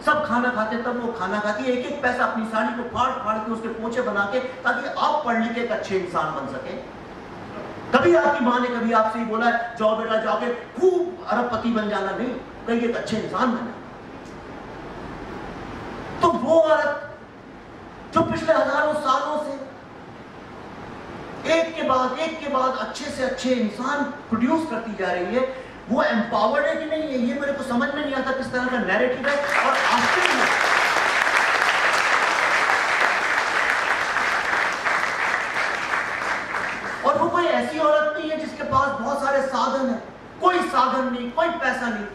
सब खाना खाते तब वो खाना खाती है, एक एक पैसा अपनी साड़ी को फाड़ फाड़ के उसके पोंछे बना के, ताकि आप पढ़ लिख के एक अच्छे इंसान बन सके। कभी आपकी माँ ने कभी आपसे ही बोला है जाओ बेटा जाके खूब अरबपति बन जाना? नहीं, कहीं एक अच्छे इंसान बने। तो वो औरत जो पिछले हजारों सालों से एक के बाद अच्छे से अच्छे इंसान प्रोड्यूस करती जा रही है, वो एम्पावर्ड है कि नहीं है, ये मेरे को समझ में नहीं आता किस तरह का नैरेटिव है। और आश्चर्य है, और वो कोई ऐसी औरत नहीं है जिसके पास बहुत सारे साधन है, कोई साधन नहीं, कोई पैसा नहीं।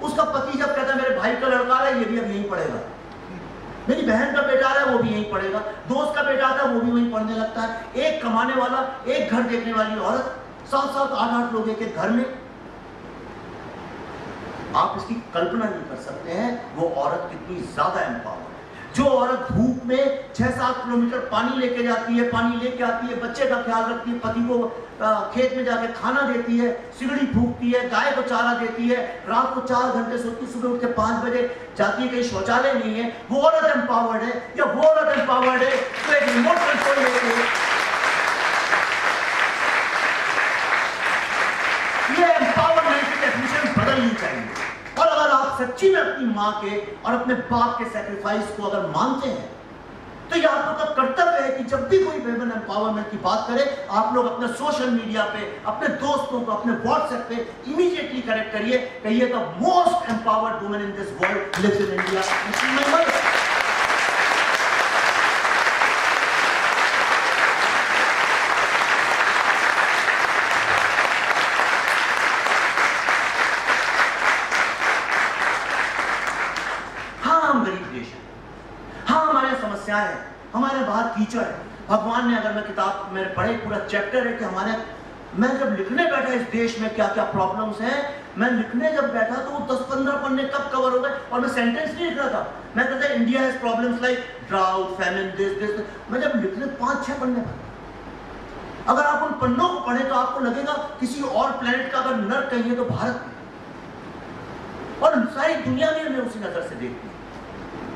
उसका पति जब कहता है मेरे भाई का लड़का है, ये भी अब यहीं पढ़ेगा, मेरी बहन का बेटा है वो भी यहीं पढ़ेगा, दोस्त का बेटा आता है वो भी वहीं पढ़ने लगता है। एक कमाने वाला, एक घर देखने वाली औरत, 7-7, 8-8 लोग एक घर में। आप इसकी कल्पना नहीं कर सकते हैं वो औरत कितनी ज्यादा एम्पावर्ड है। जो औरत धूप में 6-7 किलोमीटर पानी लेके जाती है, पानी लेके आती है, बच्चे का ख्याल रखती है, पति को खेत में जाके खाना देती है, सिगड़ी फूकती है, गाय को चारा देती है, रात को 4 घंटे सोती है, सुबह उठ के 5 बजे जाती है, कहीं शौचालय नहीं है, वो औरत एम्पावर्ड है? या वो औरत एम्पावर्ड है तो एक रिमोट कंट्रोल लेके ये एम्पावरमेंट की डेफिनेशन बदलनी चाहिए। और अगर आप सच्ची में अपनी माँ के और अपने बाप के सैक्रिफाइस को अगर मानते हैं, तो ये आप लोग का कर्तव्य है कि जब भी कोई वुमेन एम्पावरमेंट की बात करे, आप लोग अपने सोशल मीडिया पे, अपने दोस्तों को, अपने व्हाट्सएप पे इमीडिएटली करेक्ट करिए, कहिए the most empowered women in this world lives in India. है, हमारे बाहर कीचड़ है। भगवान ने, अगर मैं किताब मेरे पढ़े, पूरा चैप्टर है कि हमारे, मैं जब लिखने बैठा इस देश में क्या क्या प्रॉब्लम्स हैं, मैं लिखने जब बैठा तो वो 10-15 पन्ने कब कवर हो गए, और मैं सेंटेंस नहीं लिख रहा था, मैं कहता India has problems like drought, famine, this. मैं जब लिखने 5-6 पन्ने पढ़ा। अगर आप उन पन्नों को पढ़े तो आपको लगेगा किसी और प्लेनेट का अगर नर्क कहिए तो भारत में, और सारी दुनिया में हमें उसी नजर से देखती है।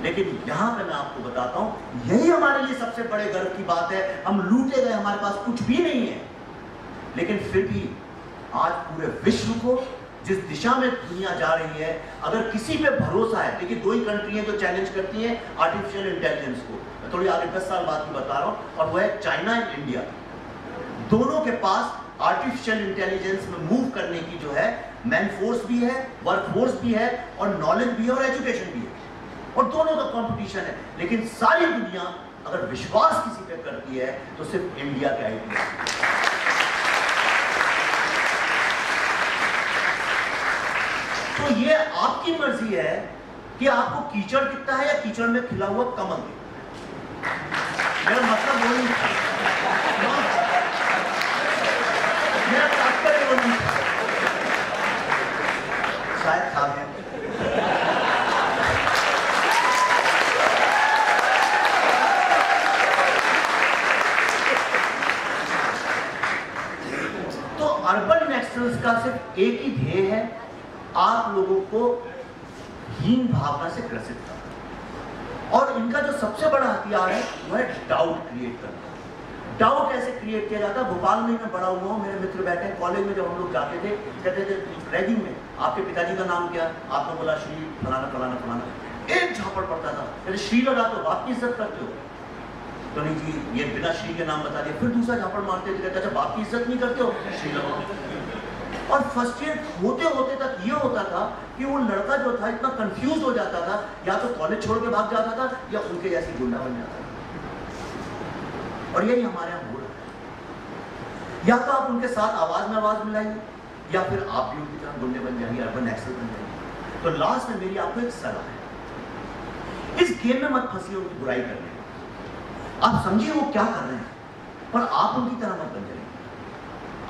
लेकिन यहां पे मैं आपको बताता हूं, यही हमारे लिए सबसे बड़े गर्व की बात है। हम लूटे गए, हमारे पास कुछ भी नहीं है, लेकिन फिर भी आज पूरे विश्व को जिस दिशा में दुनिया जा रही है, अगर किसी पे भरोसा है, देखिए 2 ही कंट्री हैं जो चैलेंज करती हैं आर्टिफिशियल इंटेलिजेंस को, मैं थोड़ी आगे 10 साल बाद की बता रहा हूं, और वो है चाइना एंड इंडिया। दोनों के पास आर्टिफिशियल इंटेलिजेंस में मूव करने की जो है मैन फोर्स भी है, वर्क फोर्स भी है, और नॉलेज भी है, और एजुकेशन भी है, और दोनों का कंपटीशन है। लेकिन सारी दुनिया अगर विश्वास किसी पे करती है तो सिर्फ इंडिया के आईटी। तो ये आपकी मर्जी है कि आपको कीचड़ दिखता है या कीचड़ में खिला हुआ कमल दिखता है। मेरा मतलब वो नहीं, मेरा तात्पर्य वो नहीं, शायद था है। अर्बन नेशनल्स का सिर्फ एक ही ध्येय है, आप लोगों को हीन भावना से ग्रसित करना, और इनका जो सबसे बड़ा हथियार है वो है डाउट क्रिएट करना। डाउट ऐसे क्रिएट किया जाता है, भोपाल में मैं बड़ा हुआ हूँ, मेरे मित्र बैठे हैं, कॉलेज में जब हम लोग जाते थे, कहते थे रैगिंग में आपके पिताजी का नाम क्या? आपने बोला श्री फलाना फलाना फलाना, एक झापड़ पड़ता था, कहते श्री लगा तो बाप की इज्जत करते हो? तो नहीं जी, ये बिना श्री के नाम बता दिया। फिर दूसरा झापड़ मारते थे, कहते अच्छा बाप की इज्जत नहीं करते हो, श्री लगाओ। और फ्रस्ट्रेट होते होते तक ये होता था कि वो लड़का जो था इतना कंफ्यूज हो जाता था, या तो कॉलेज छोड़ के भाग जाता था या उनके जैसी गुंडा बन जाता था। और यही हमारे यहाँ हो रहा है। या तो आप उनके साथ आवाज में आवाज मिलाइए, या फिर आप भी उनकी तरह गुंडे बन जाएंगे, अर्बन एक्सल बन जाएंगे। तो लास्ट में मेरी आपको एक सलाह है, इस गेम में मत फंसिए उनकी बुराई करने। आप समझिए वो क्या कर रहे हैं, पर आप उनकी तरह मत बन जाइए।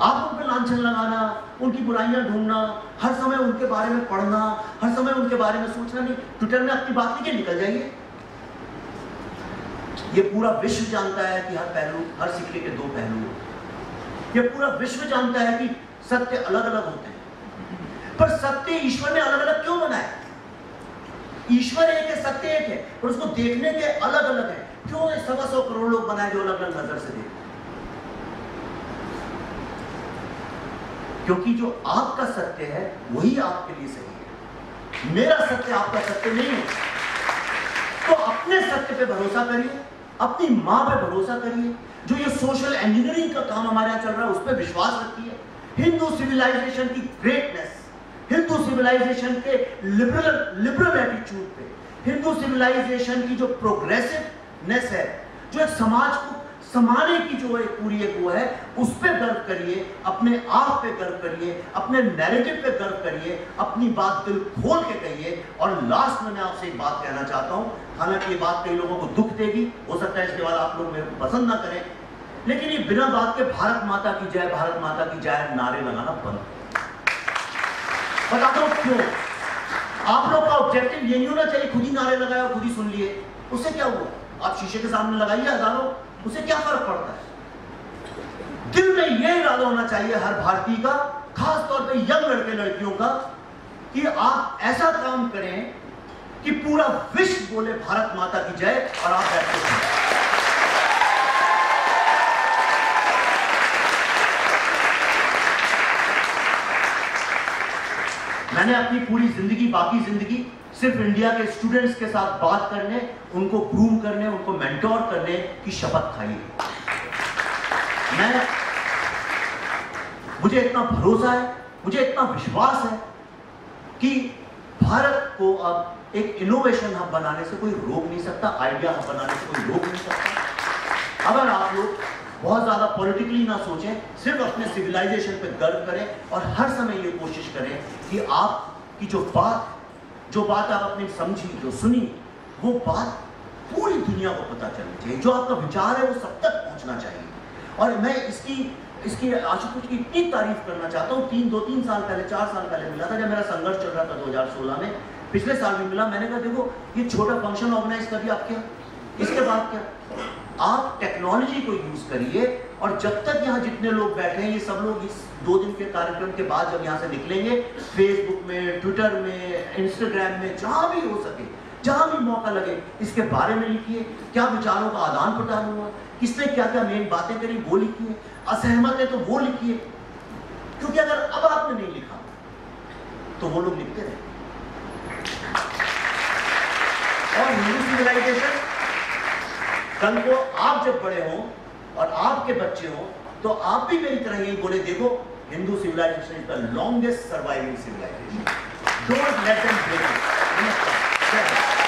आप उन पर लांछन लगाना, उनकी बुराइयां ढूंढना, हर समय उनके बारे में पढ़ना, हर समय उनके बारे में सोचना नहीं। ट्विटर में अपनी बात लेके निकल जाइए। ये पूरा विश्व जानता है कि हर सिक्के के दो पहलू होते हैं। ये पूरा विश्व जानता है कि सत्य अलग अलग होते हैं, पर सत्य ईश्वर ने अलग अलग क्यों बनाया? ईश्वर एक है, सत्य एक है, पर उसको देखने के अलग अलग है। क्यों 125 करोड़ लोग बनाए जो अलग अलग नजर से देखते? क्योंकि जो आपका सत्य है वही आपके लिए सही है। मेरा सत्य आपका सत्य नहीं है। तो अपने सत्य पे भरोसा करिए, अपनी मां पे भरोसा करिए। जो ये सोशल इंजीनियरिंग का काम हमारे यहाँ चल रहा है उस पर विश्वास रखिए। हिंदू सिविलाइजेशन की ग्रेटनेस, हिंदू सिविलाइजेशन के लिबरल एटीट्यूड पे, हिंदू सिविलाइजेशन की जो प्रोग्रेसिवनेस है, जो एक समाज को समाने की जो एक पूरी एक वो है, उस पे गर्व करिए, अपने आप पे गर्व करिए, अपने नैरेटिव पे गर्व करिए, अपनी बात दिल खोल के कहिए। और लास्ट में मैं आपसे एक बात कहना चाहता हूं, हालांकि ये बात कई लोगों को दुख देगी, हो सकता है इसके बाद आप लोग मेरे को पसंद ना करें, लेकिन ये बिना बात के भारत माता की जय, भारत माता की जय नारे लगाना बंद। बता दो क्यों? आप लोग का ऑब्जेक्टिव ये नहीं होना चाहिए खुद ही नारे लगाए और खुद ही सुन लिए, उससे क्या हुआ? आप शीशे के सामने लगाइए हजारों, उसे क्या फर्क पड़ता है? दिल में यह इरादा होना चाहिए हर भारतीय का, खास तौर पे यंग लड़के लड़कियों का, कि आप ऐसा काम करें कि पूरा विश्व बोले भारत माता की जय, और आप बैठ के मैंने अपनी पूरी जिंदगी, बाकी जिंदगी सिर्फ इंडिया के स्टूडेंट्स के साथ बात करने, उनको ग्रूम करने, उनको मेंटोर करने की शपथ खाई है। मुझे इतना भरोसा है, मुझे इतना विश्वास है कि भारत को अब एक इनोवेशन हब बनाने से कोई रोक नहीं सकता, आइडिया हब बनाने से कोई रोक नहीं सकता। अगर आप लोग बहुत ज्यादा पॉलिटिकली ना सोचें, सिर्फ अपने सिविलाइजेशन पे गर्व करें और हर समय ये कोशिश करें कि आपकी जो बात आप अपनी समझी, जो सुनी, वो बात पूरी दुनिया को पता चलनी चाहिए। जो आपका विचार है वो सब तक पहुंचना चाहिए। और मैं इसकी आशुतोष की इतनी तारीफ करना चाहता हूँ। 2-3 साल पहले, 4 साल पहले मिला था, जब मेरा संघर्ष चल रहा था 2016 में, पिछले साल भी मिला। मैंने कहा देखो ये छोटा फंक्शन ऑर्गेनाइज कर दिया, आप क्या, इसके बाद क्या? आप टेक्नोलॉजी को यूज करिए, और जब तक यहाँ जितने लोग बैठे हैं, ये सब लोग इस 2 दिन के कार्यक्रम के बाद जब यहाँ से निकलेंगे, फेसबुक में, ट्विटर में, इंस्टाग्राम में, जहां भी हो सके, जहां भी मौका लगे, इसके बारे में लिखिए। क्या विचारों का आदान प्रदान हुआ, किसने क्या क्या मेन बातें करी, वो लिखिए। असहमत है तो वो लिखिए, क्योंकि अगर अब आपने नहीं लिखा तो वो लोग लिखते रहे। और हिंदू सिविलाइजेशन कल को आप जब बड़े हो और आपके बच्चे हो, तो आप भी मेरी तरह यही बोले, देखो Hindu civilisation is the longest surviving civilisation, don't let them break it.